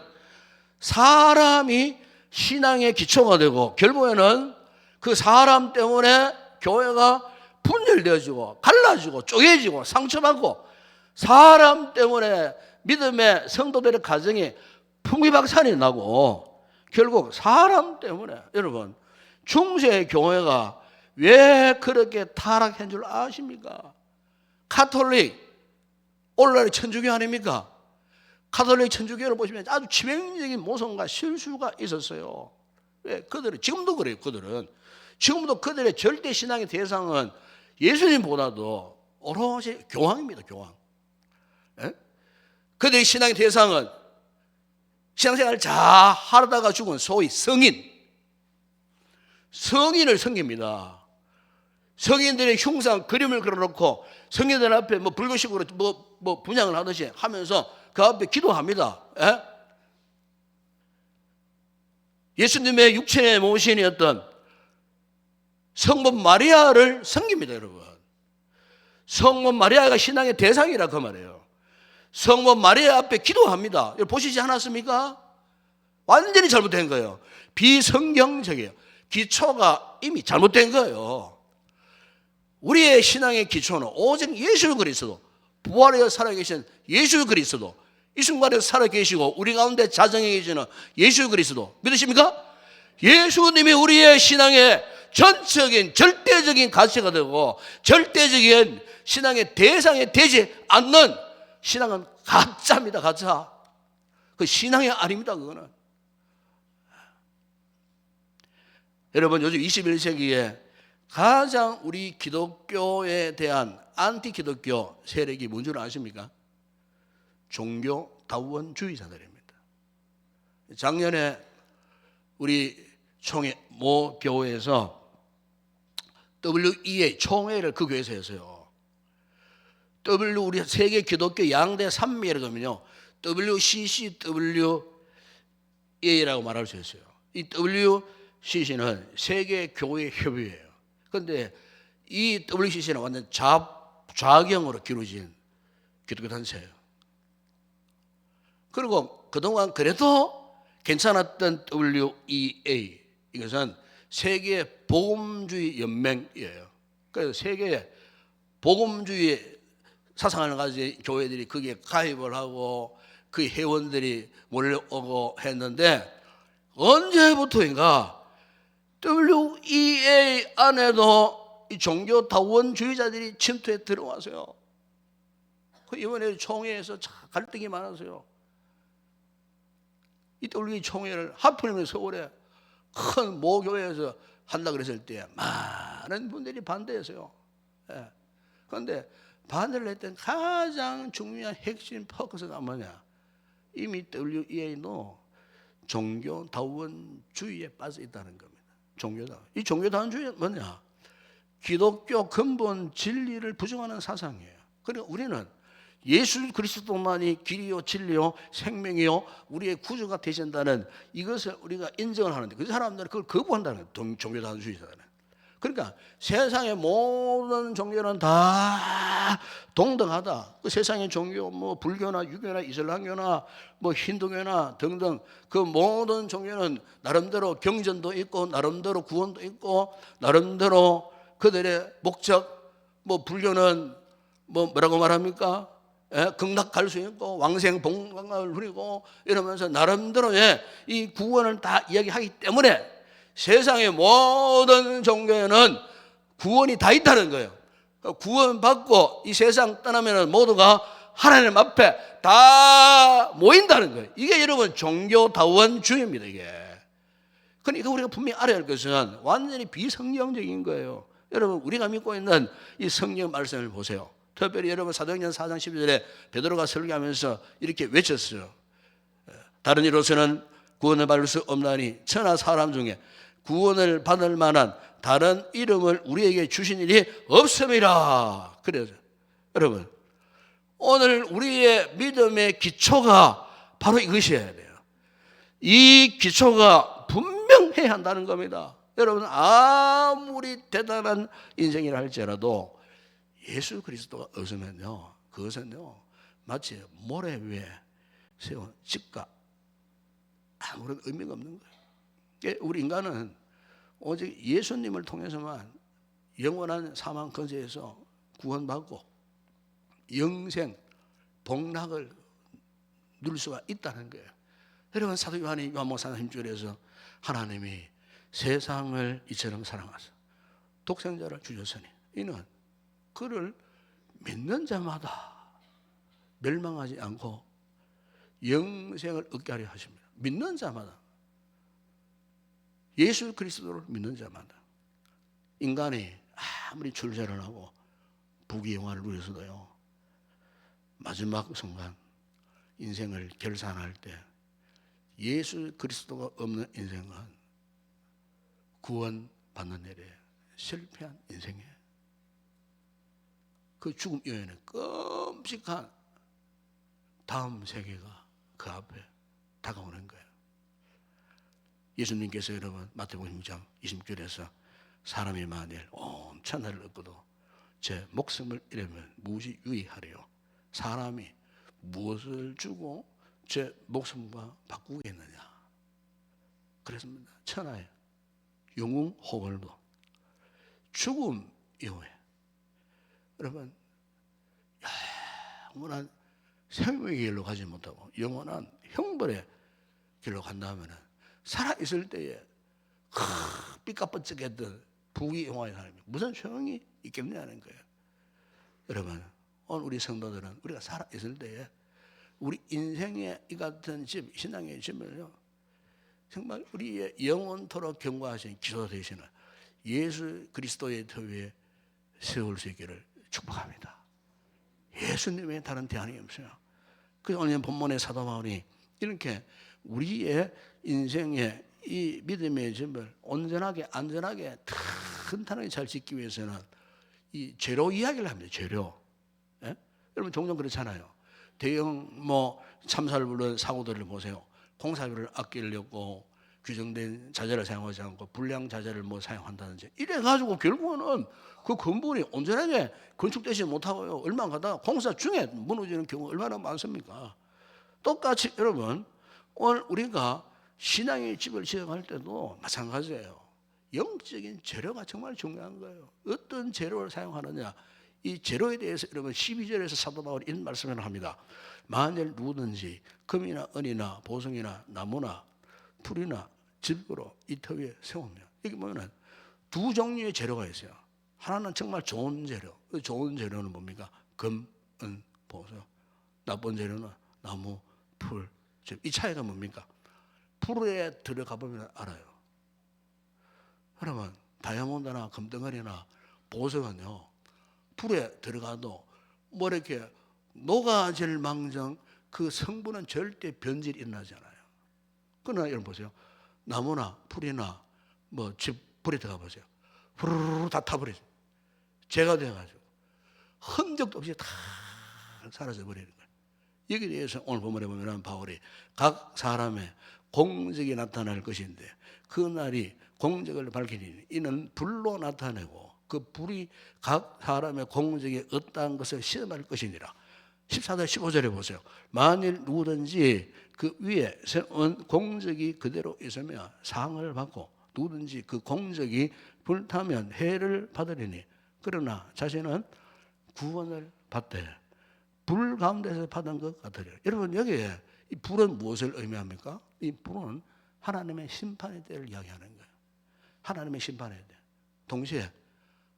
사람이 신앙의 기초가 되고 결국에는 그 사람 때문에 교회가 분열되어지고 갈라지고 쪼개지고 상처받고 사람 때문에 믿음의 성도들의 가정이 풍비박산이 나고 결국 사람 때문에 여러분 중세 교회가 왜 그렇게 타락한 줄 아십니까? 가톨릭 오늘날의 천주교 아닙니까? 가톨릭 천주교를 보시면 아주 치명적인 모성과 실수가 있었어요. 왜? 그들은 지금도 그래요. 그들은 지금도 그들의 절대 신앙의 대상은 예수님보다도 오롯이 교황입니다. 교황. 예? 그들의 신앙의 대상은 신앙생활을 잘 하다가 죽은 소위 성인을 섬깁니다. 성인들의 흉상 그림을 그려놓고 성인들 앞에 뭐 불교식으로 뭐 분양을 하듯이 하면서 그 앞에 기도합니다. 예? 예수님의 육체의 모신이었던 성모 마리아를 섬깁니다, 여러분. 성모 마리아가 신앙의 대상이라 그 말이에요. 성모 마리아 앞에 기도합니다. 여러분 보시지 않았습니까? 완전히 잘못된 거예요. 비성경적이에요. 기초가 이미 잘못된 거예요. 우리의 신앙의 기초는 오직 예수 그리스도, 부활하여 살아계신 예수 그리스도, 이 순간에 살아계시고 우리 가운데 자정해 계시는 예수 그리스도 믿으십니까? 예수님이 우리의 신앙의 전적인 절대적인 가치가 되고 절대적인 신앙의 대상이 되지 않는 신앙은 가짜입니다. 가짜. 그 신앙이 아닙니다. 그거는. 여러분, 요즘 21세기에 가장 우리 기독교에 대한 안티 기독교 세력이 뭔 줄 아십니까? 종교다원주의자들입니다. 작년에 우리 총회 모 교회에서 WEA 총회를 그 교회에서 했어요. 우리 세계 기독교 양대 산미라고 하면요, WCCWA라고 말할 수 있어요. 이 WCC는 세계 교회 협의회예요. 그런데 이 WCC는 완전 좌경으로 기울어진 기독교 단체예요. 그리고 그동안 그래도 괜찮았던 WEA, 이것은 세계 복음주의 연맹이에요. 그래서 세계 복음주의 사상을 가진 교회들이 거기에 가입을 하고 그 회원들이 몰려오고 했는데, 언제부터인가 WEA 안에도 이 종교다원주의자들이 침투해 들어와서요. 이번에 총회에서 갈등이 많았어요. 이 WEA 총회를 하필이면 서울에 큰 모교회에서 한다 그랬을 때 많은 분들이 반대했어요. 그런데 반대를 했던 가장 중요한 핵심 포커스가 뭐냐? 이미 WEA도 종교다원주의에 빠져 있다는 겁니다. 이 종교다원주의는 뭐냐? 기독교 근본 진리를 부정하는 사상이에요. 그러니까 우리는 예수 그리스도만이 길이요 진리요 생명이요 우리의 구주가 되신다는 이것을 우리가 인정을 하는데, 그 사람들은 그걸 거부한다는 거예요. 종교다원주의자들은. 그러니까 세상의 모든 종교는 다 동등하다. 그 세상의 종교, 뭐 불교나 유교나 이슬람교나 뭐 힌두교나 등등 그 모든 종교는 나름대로 경전도 있고 나름대로 구원도 있고 나름대로 그들의 목적, 뭐 불교는 뭐라고 말합니까? 극락 갈 수 있고 왕생 복락을 누리고 이러면서 나름대로의 이 구원을 다 이야기하기 때문에 세상의 모든 종교에는 구원이 다 있다는 거예요. 구원받고 이 세상 떠나면 모두가 하나님 앞에 다 모인다는 거예요. 이게 여러분 종교다원주의입니다. 이게. 그러니까 우리가 분명히 알아야 할 것은 완전히 비성경적인 거예요. 여러분, 우리가 믿고 있는 이 성경 말씀을 보세요. 특별히 여러분 사도행전 4장 12절에 베드로가 설교하면서 이렇게 외쳤어요. 다른 이로서는 구원을 받을 수 없나니 천하 사람 중에 구원을 받을 만한 다른 이름을 우리에게 주신 일이 없음이라. 그래서 여러분, 오늘 우리의 믿음의 기초가 바로 이것이어야 돼요. 이 기초가 분명해야 한다는 겁니다. 여러분, 아무리 대단한 인생이라 할지라도 예수 그리스도가 없으면요, 그것은요 마치 모래 위에 세운 집과 아무런 의미가 없는 거예요. 우리 인간은 오직 예수님을 통해서만 영원한 사망 근세에서 구원받고 영생 복락을 누릴 수가 있다는 거예요. 여러분, 사도 요한이 요한복음 16절에서 하나님이 세상을 이처럼 사랑하사 독생자를 주셨으니 이는 그를 믿는 자마다 멸망하지 않고 영생을 얻게 하려 하십니다. 믿는 자마다, 예수 그리스도를 믿는 자마다. 인간이 아무리 출세를 하고 부귀영화를 누려서도요, 마지막 순간 인생을 결산할 때 예수 그리스도가 없는 인생은 구원받는 일에 실패한 인생이에요. 그 죽음 이후에는 끔찍한 다음 세계가 그 앞에 다가오는 거예요. 예수님께서 여러분 마태복음 6장 20절에서 사람이 만일 온 천하를 얻고도 제 목숨을 잃으면 무엇이 유익하리요? 사람이 무엇을 주고 제 목숨과 바꾸겠느냐? 그렇습니다. 천하의 영웅 호걸도 죽음 이후에 여러분 영원한 생명의 길로 가지 못하고 영원한 형벌의 길로 간다면 살아있을 때에 삐까뻔쩍했던 부귀영화의 사람이 무슨 소용이 있겠냐는 거예요. 여러분, 오늘 우리 성도들은 우리가 살아있을 때에 우리 인생의 이 같은 집, 신앙의 집을요, 정말 우리의 영원토록 경과하신 기도 되시는 예수 그리스도의 터 위에 세울 수 있기를 축복합니다. 예수님의 다른 대안이 없어요. 그래서 오늘 본문의 사도 바울이 이렇게 우리의 인생의 이 믿음의 집을 온전하게 안전하게 튼튼하게 잘 짓기 위해서는 이 재료 이야기를 합니다. 재료. 예? 여러분 종종 그렇잖아요. 대형 참사를 부른 사고들을 보세요. 공사비를 아끼려고 규정된 자재를 사용하지 않고 불량 자재를 사용한다든지 이래 가지고 결국은 그 건물이 온전하게 건축되지 못하고요, 얼마 가다가 공사 중에 무너지는 경우 얼마나 많습니까? 똑같이 여러분, 오늘 우리가 신앙의 집을 지어갈 때도 마찬가지예요. 영적인 재료가 정말 중요한 거예요. 어떤 재료를 사용하느냐, 이 재료에 대해서 여러분 12절에서 사도 바울이 이런 말씀을 합니다. 만일 누구든지 금이나 은이나 보석이나 나무나 풀이나 집으로 이 터 위에 세우면, 여기 보면은 두 종류의 재료가 있어요. 하나는 정말 좋은 재료. 그 좋은 재료는 뭡니까? 금, 은, 보석. 나쁜 재료는 나무, 풀, 집. 이 차이가 뭡니까? 풀에 들어가 보면 알아요. 여러분, 다이아몬드나 금덩어리나 보석은요, 풀에 들어가도 이렇게 녹아질 망정 그 성분은 절대 변질이 일어나지 않아요. 그러나 여러분 보세요. 나무나 풀이나 집 불에 들어가 보세요. 후루루 다 타버리죠. 재가 돼가지고 흔적도 없이 다 사라져 버리는 거예요. 여기에 대해서 오늘 본문에 보면 바울이 각 사람의 공적이 나타날 것인데 그 날이 공적을 밝히니 이는 불로 나타내고 그 불이 각 사람의 공적이 어떠한 것을 시험할 것이니라. 14절 15절에 보세요. 만일 누구든지 그 위에 세운 공적이 그대로 있으며 상을 받고 누구든지 그 공적이 불타면 해를 받으리니 그러나 자신은 구원을 받되 불 가운데서 받은 것 같으리라. 여러분, 여기에 이 불은 무엇을 의미합니까? 이 불은 하나님의 심판의 때를 이야기하는 거예요. 하나님의 심판의 때. 동시에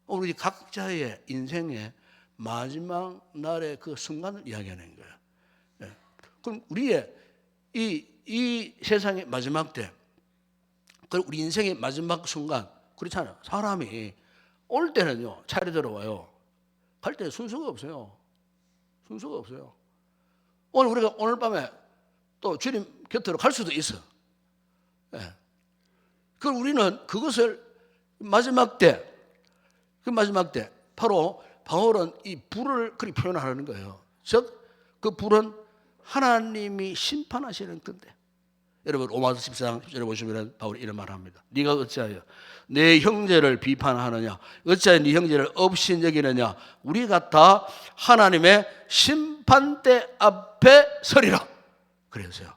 우리 각자의 인생의 마지막 날의 그 순간을 이야기하는 거예요. 예. 그럼 우리의 이 세상의 마지막 때, 그리고 우리 인생의 마지막 순간, 그렇잖아요. 사람이 올 때는요, 차례 들어와요. 갈 때 순서가 없어요. 순서가 없어요. 우리가 오늘 밤에 또 주님 곁으로 갈 수도 있어. 예. 그럼 우리는 그것을 마지막 때, 그 마지막 때, 바로 바울은 이 불을 그렇게 표현하는 거예요. 즉, 그 불은 하나님이 심판하시는 건데. 여러분, 로마서 14장 10절에 보시면 바울이 이런 말을 합니다. 네가 어찌하여 내 형제를 비판하느냐, 어찌하여 네 형제를 없인 여기느냐, 우리가 다 하나님의 심판대 앞에 서리라 그랬어요.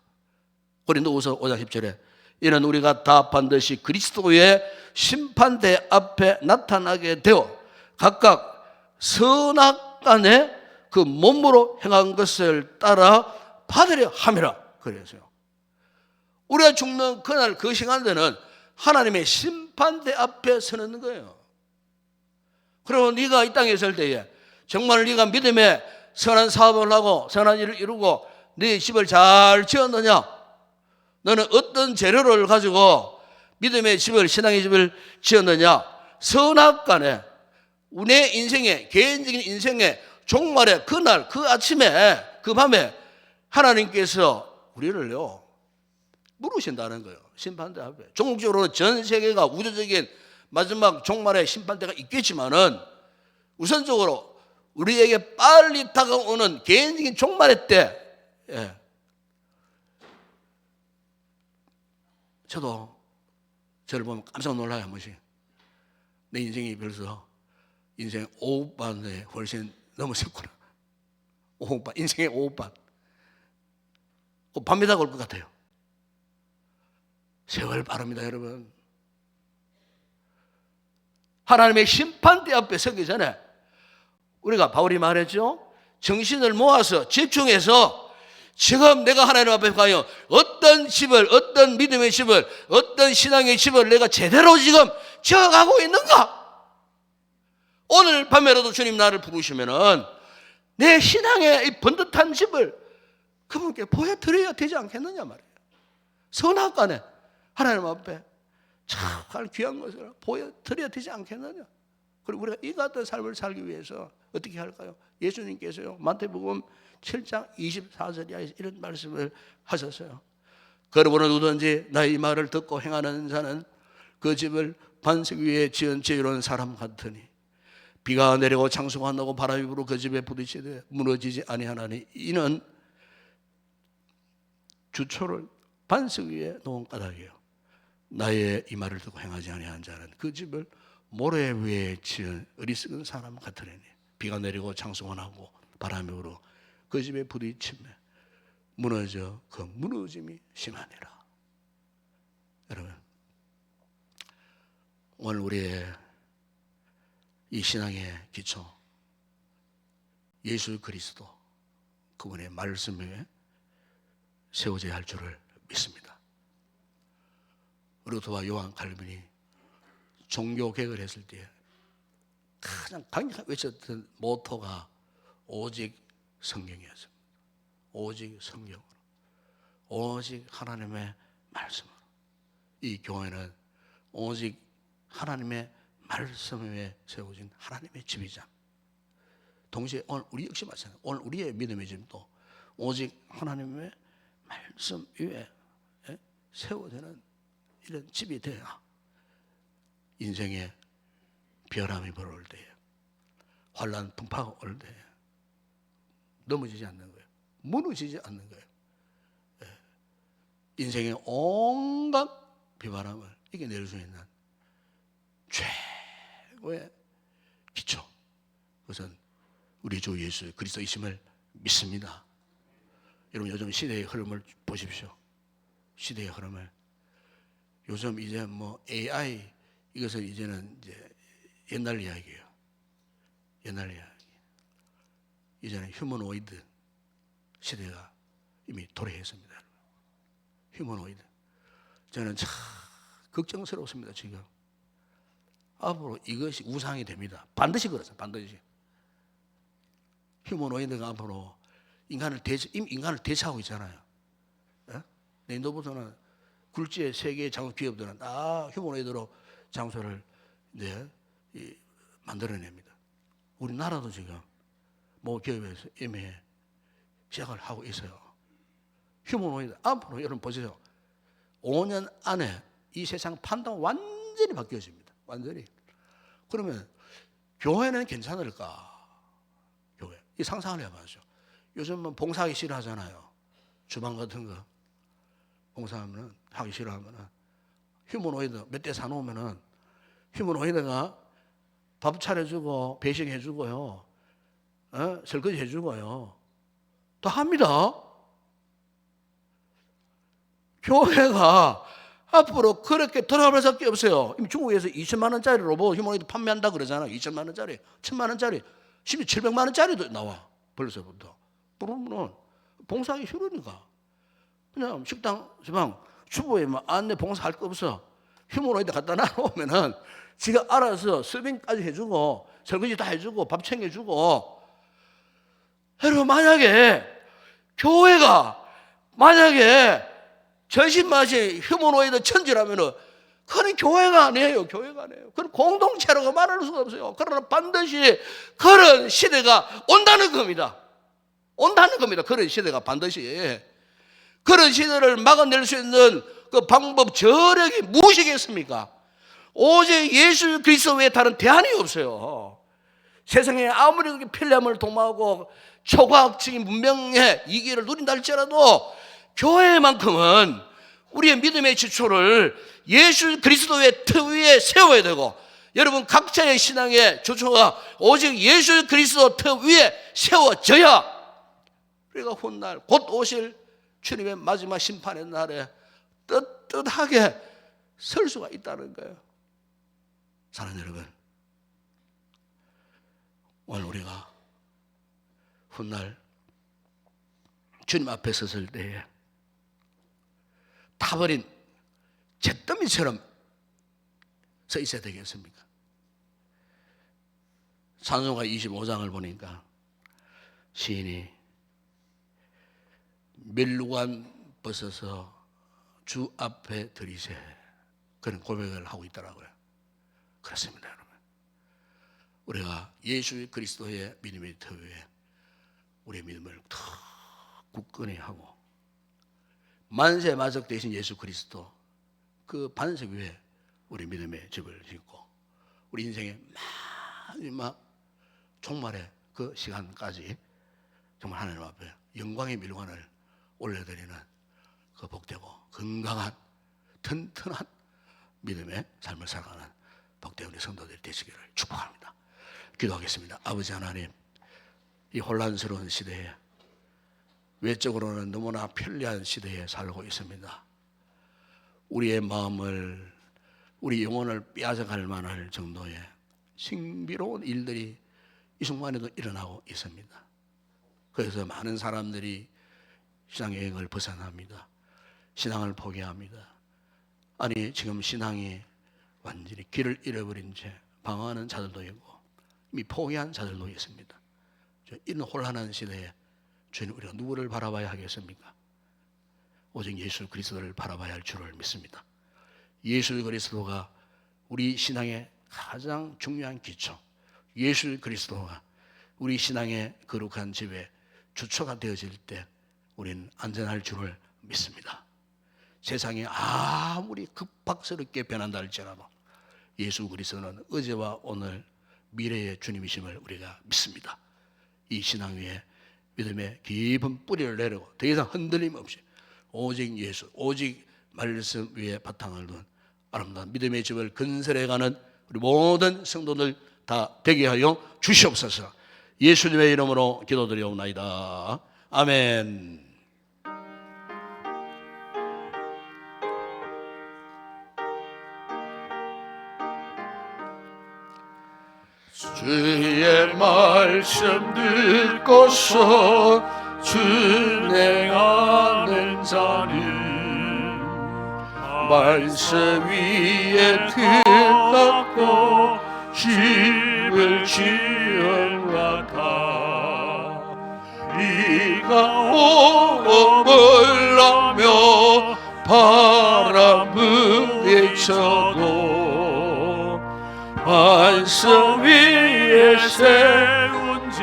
고린도후서 5장 10절에 이는 우리가 다 반드시 그리스도의 심판대 앞에 나타나게 되어 각각 선악간에 그 몸으로 행한 것을 따라 받으려 함이라 그랬어요. 우리가 죽는 그날 그 시간대는 하나님의 심판대 앞에 서는 거예요. 그리고 네가 이 땅에 있을 때에 정말 네가 믿음의 선한 사업을 하고 선한 일을 이루고 네 집을 잘 지었느냐, 너는 어떤 재료를 가지고 믿음의 집을, 신앙의 집을 지었느냐, 선악간에 내 인생의, 개인적인 인생의 종말의 그날, 그 아침에, 그 밤에 하나님께서 우리를요 물으신다는 거예요. 심판대 앞에. 종국적으로 전 세계가 우주적인 마지막 종말의 심판대가 있겠지만은 우선적으로 우리에게 빨리 다가오는 개인적인 종말의 때, 저도 저를 보면 깜짝 놀라요. 한 번씩. 내 인생이 벌써 인생 5반에 훨씬 넘어섰구나. 5반, 인생의 5반. 밤이 다가올 것 같아요. 세월 빠릅니다, 여러분. 하나님의 심판대 앞에 서기 전에 우리가 바울이 말했죠. 정신을 모아서 집중해서 지금 내가 하나님 앞에 가요 어떤 집을, 어떤 믿음의 집을, 어떤 신앙의 집을 내가 제대로 지금 지어가고 있는가? 오늘 밤에라도 주님 나를 부르시면은 내 신앙의 이 번듯한 집을 그분께 보여드려야 되지 않겠느냐 말이에요. 선악간에 하나님 앞에 참 귀한 것을 보여드려야 되지 않겠느냐. 그리고 우리가 이 같은 삶을 살기 위해서 어떻게 할까요? 예수님께서요 마태복음 7장 24절에 이런 말씀을 하셨어요. 그러므로 누구든지 나의 말을 듣고 행하는 자는 그 집을 반석 위에 지은 지혜로운 사람 같으니 비가 내리고 창수가 나고 바람이 불어 그 집에 부딪히되 무너지지 아니하나니 이는 주초를 반석 위에 놓은 까닭이요 나의 이 말을 듣고 행하지 아니한 자는 그 집을 모래 위에 지은 어리석은 사람 같으니 비가 내리고 창수가 나고 바람이 불어 그 집에 부딪히며 무너져 그 무너짐이 심하니라. 여러분 오늘 우리의 이 신앙의 기초 예수 그리스도 그분의 말씀 위에 세워져야 할 줄을 믿습니다. 루터와 요한 칼빈이 종교 개혁을 했을 때 가장 강력하게 외쳤던 모토가 오직 성경이었습니다. 오직 성경으로, 오직 하나님의 말씀으로. 이 교회는 오직 하나님의 말씀 위에 세워진 하나님의 집이자 동시에 오늘 우리 역시 마찬가지입니다. 오늘 우리의 믿음의 집도 오직 하나님의 말씀 위에 세워지는 이런 집이 돼야 인생에 벼람이 불어올 때에 환난 풍파가 올 때에 넘어지지 않는 거예요. 무너지지 않는 거예요. 인생의 온갖 비바람을 이겨낼 수 있는 최고의 기초, 그것은 우리 주 예수 그리스도이심을 믿습니다. 여러분 요즘 시대의 흐름을 보십시오. 시대의 흐름을 요즘 이제 뭐 AI 이것은 이제는 이제 옛날 이야기예요. 옛날 이야기. 이제는 휴머노이드 시대가 이미 도래했습니다. 휴머노이드. 저는 참 걱정스럽습니다. 지금 앞으로 이것이 우상이 됩니다. 반드시 그렇습니다. 반드시. 휴머노이드가 앞으로 인간을 대체하고 있잖아요. 내년도부터는 굴지의 세계의 장소 기업들은 다 휴머노이드로 장소를 만들어냅니다. 우리나라도 지금 모 기업에서 이미 시작을 하고 있어요. 휴머노이드 앞으로 여러분 보세요. 5년 안에 이 세상 판단 완전히 바뀌어집니다. 완전히. 그러면 교회는 괜찮을까? 교회. 이 상상을 해봐죠. 요즘은 봉사하기 싫어하잖아요. 주방 같은 거 봉사하면 하기 싫어하면은 휴머노이드 몇 대 사놓으면은 휴머노이드가 밥 차려주고 배식해주고요, 설거지 해주고요, 다 합니다. 교회가 앞으로 그렇게 돌아갈 수밖에 없어요. 이미 중국에서 2천만 원짜리 로봇 휴머노이드 판매한다 그러잖아요. 2천만 원짜리, 1천만 원짜리, 심지어 700만 원짜리도 나와. 벌써부터. 그러면 봉사하기 싫으니까 그냥 식당 주방 주부에 뭐 안내 봉사할 거 없어. 휴머노이드 갖다 놔놓으면은 지가 알아서 서빙까지 해주고 설거지 다 해주고 밥 챙겨주고. 여러분 만약에 교회가 만약에 전신마시 휴머노이드 천지라면은 그건 교회가 아니에요. 교회가 아니에요. 그건 공동체라고 말할 수가 없어요. 그러나 반드시 그런 시대가 온다는 겁니다. 온다는 겁니다. 그런 시대가 반드시. 그런 시대를 막아낼 수 있는 그 방법 저력이 무엇이겠습니까? 오직 예수 그리스도 외에 다른 대안이 없어요. 세상에 아무리 그렇게 필름을 도모하고 초과학적인 문명의 이기를 누린다 할지라도 교회만큼은 우리의 믿음의 기초를 예수 그리스도의 틀 위에 세워야 되고, 여러분 각자의 신앙의 기초가 오직 예수 그리스도 틀 위에 세워져야 우리가 훗날 곧 오실 주님의 마지막 심판의 날에 떳떳하게 설 수가 있다는 거예요. 사랑하는 여러분, 오늘 우리가 훗날 주님 앞에 섰을 때에 타버린 잿더미처럼 서 있어야 되겠습니까? 찬송가 25장을 보니까 시인이 멸루관 벗어서 주 앞에 들이세, 그런 고백을 하고 있더라고요. 그렇습니다, 여러분. 우리가 예수 그리스도의 믿음의 터 위에 우리의 믿음을 더 굳건히 하고, 만세 마석 되신 예수 그리스도 그 반석 위에 우리 믿음의 집을 짓고, 우리 인생의 마지막 종말의 그 시간까지 정말 하나님 앞에 영광의 밀관을 올려드리는 그 복되고 건강한 튼튼한 믿음의 삶을 살아가는 복된 우리 성도들이 되시기를 축복합니다. 기도하겠습니다. 아버지 하나님, 이 혼란스러운 시대에, 외적으로는 너무나 편리한 시대에 살고 있습니다. 우리의 마음을, 우리 영혼을 빼앗아갈 만할 정도의 신비로운 일들이 이 순간에도 일어나고 있습니다. 그래서 많은 사람들이 신앙 여행을 벗어납니다. 신앙을 포기합니다. 아니, 지금 신앙이 완전히 길을 잃어버린 채 방황하는 자들도 있고 이미 포기한 자들도 있습니다. 이런 혼란한 시대에 주님, 우리가 누구를 바라봐야 하겠습니까? 오직 예수 그리스도를 바라봐야 할 줄을 믿습니다. 예수 그리스도가 우리 신앙의 가장 중요한 기초, 예수 그리스도가 우리 신앙의 거룩한 집의 주처가 되어질 때 우리는 안전할 줄을 믿습니다. 세상이 아무리 급박스럽게 변한다 할지라도 예수 그리스도는 어제와 오늘 미래의 주님이심을 우리가 믿습니다. 이 신앙 위에 믿음의 깊은 뿌리를 내리고 더 이상 흔들림 없이 오직 예수, 오직 말씀 위에 바탕을 둔 아름다운 믿음의 집을 건설해가는 우리 모든 성도들 다 되게 하여 주시옵소서. 예수님의 이름으로 기도드리옵나이다. 아멘. 주의 말씀 듣고서 준행하는 자는 말씀 위에 들어갔고 집을 지은 같아. 비가 오고 몰라며 바람 부딪혀도 말씀 위에 세운 집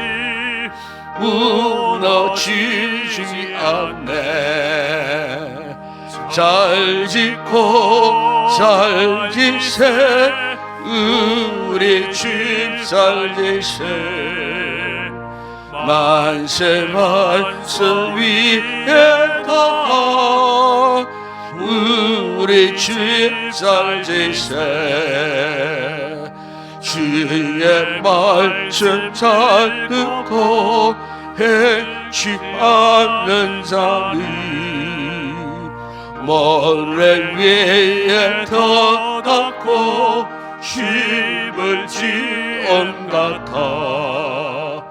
무너지지 않네. 잘 짓고 잘 지세 우리 집 잘 지세. 만세 말씀 위에 다 우리 집 잘 지세. 주의 말씀 잘 듣고 행치 않는 자는 모래 위에 터닫고 집을 지은 같아.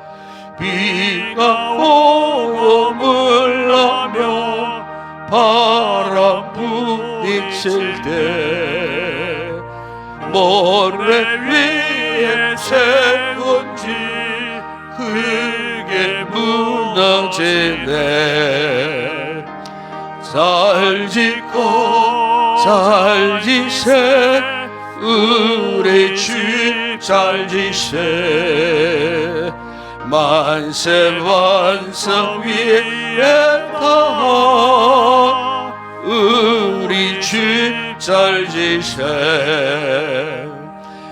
비가 오고 물나며 바람 부딪힐 때 모래 위에 세운 집 크게 무너지네. 잘 짓고 잘 지세 우리 집 잘 지세. 만세 완성 위에 다 우리 집 잘 지세.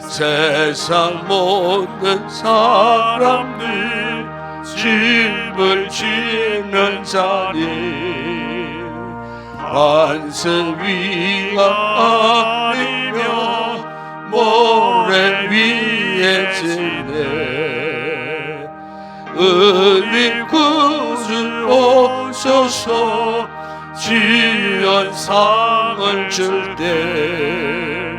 세상 모든 사람들 집을 짓는 자리 반석 위가 아니며 모래 위에 지네. 은리 구주 오셔서 지은 상을 줄 때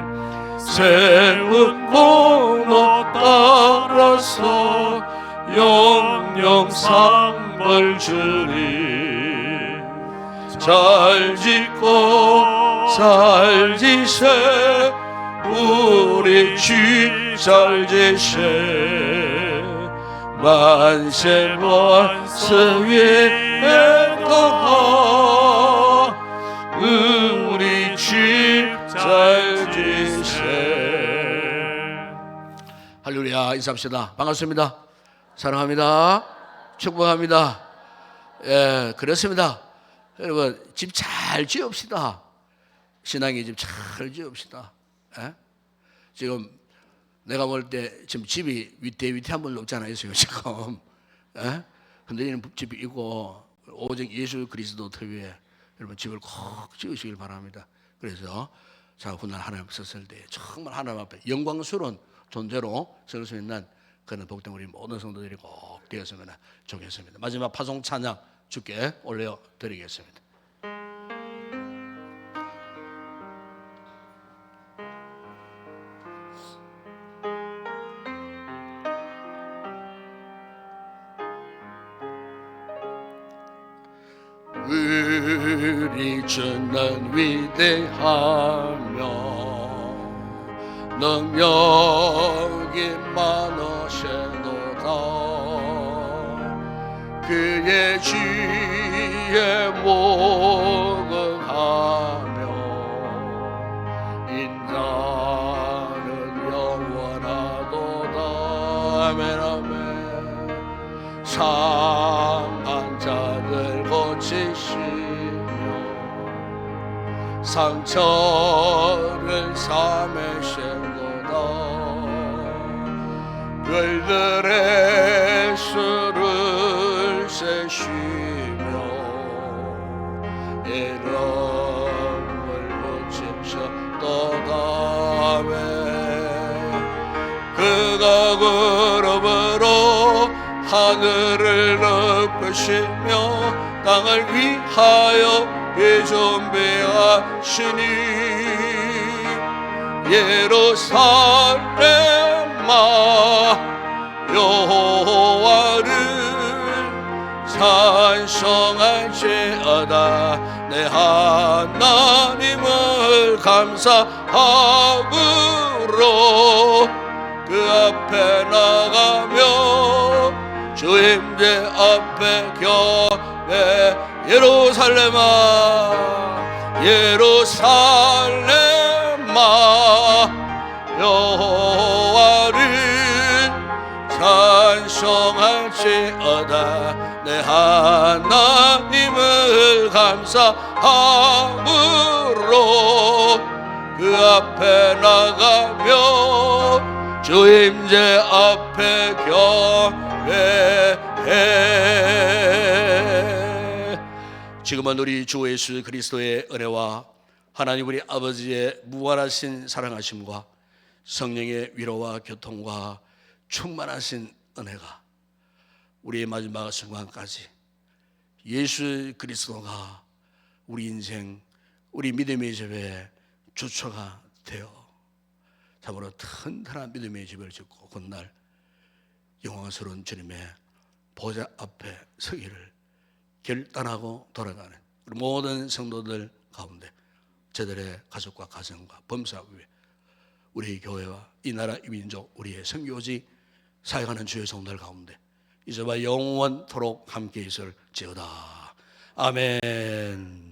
세운 번호 따라서 영영 상벌 주리 잘 짓고 잘 지세 우리 주 잘 지세 만세 번세 위에 거하 우리 주 잘 지세. 할렐루야. 인사합시다. 반갑습니다. 사랑합니다. 축복합니다. 예, 그렇습니다. 여러분, 집 잘 지읍시다. 신앙의 집 잘 지읍시다. 예? 지금 내가 볼 때 지금 집이 위태위태한 없잖아요. 지금 예? 흔들리는 집이 있고 오직 예수 그리스도 터위에 여러분 집을 꼭 지으시길 바랍니다. 그래서 자, 훗날 하나님 썼을 때 정말 하나님 앞에 영광스러운 존재로 설 수 있는 그런 복된 우리 모든 성도들이 꼭 되었으면 좋겠습니다. 마지막 파송 찬양 주께 올려드리겠습니다. 우리 주는 위대하며 능력이 많으시도다. 그의 지혜 목응하며 인자는 영원하도다. 아멘 아멘. 상한 자들 고치시며 상처를 삼으시도다. 별들의 수를 세시며 이름을 붙이셨도다. 그가 그러므로 하늘을 높으시며 땅을 위하여 준비하시니 예루살렘아 여호와를 찬송할지어다. 내 하나님을 감사함으로 그 앞에 나가며 주임제 앞에 경배. 예루살렘아 예루살렘아 여호와를 찬송할지어다. 내 하나님을 감사함으로 그 앞에 나가며 주임제 앞에 경배해. 지금은 우리 주 예수 그리스도의 은혜와 하나님 우리 아버지의 무한하신 사랑하심과 성령의 위로와 교통과 충만하신 은혜가 우리의 마지막 순간까지 예수 그리스도가 우리 인생, 우리 믿음의 집에 주처가 되어 참으로 튼튼한 믿음의 집을 짓고 훗날 영광스러운 주님의 보좌 앞에 서기를 결단하고 돌아가는 우리 모든 성도들 가운데 저들의 가족과 가정과 범사 위에 우리 교회와 이 나라 이 민족 우리의 선교지 사역하는 주의 성도들 가운데 이제와 영원토록 함께 있을지어다. 아멘.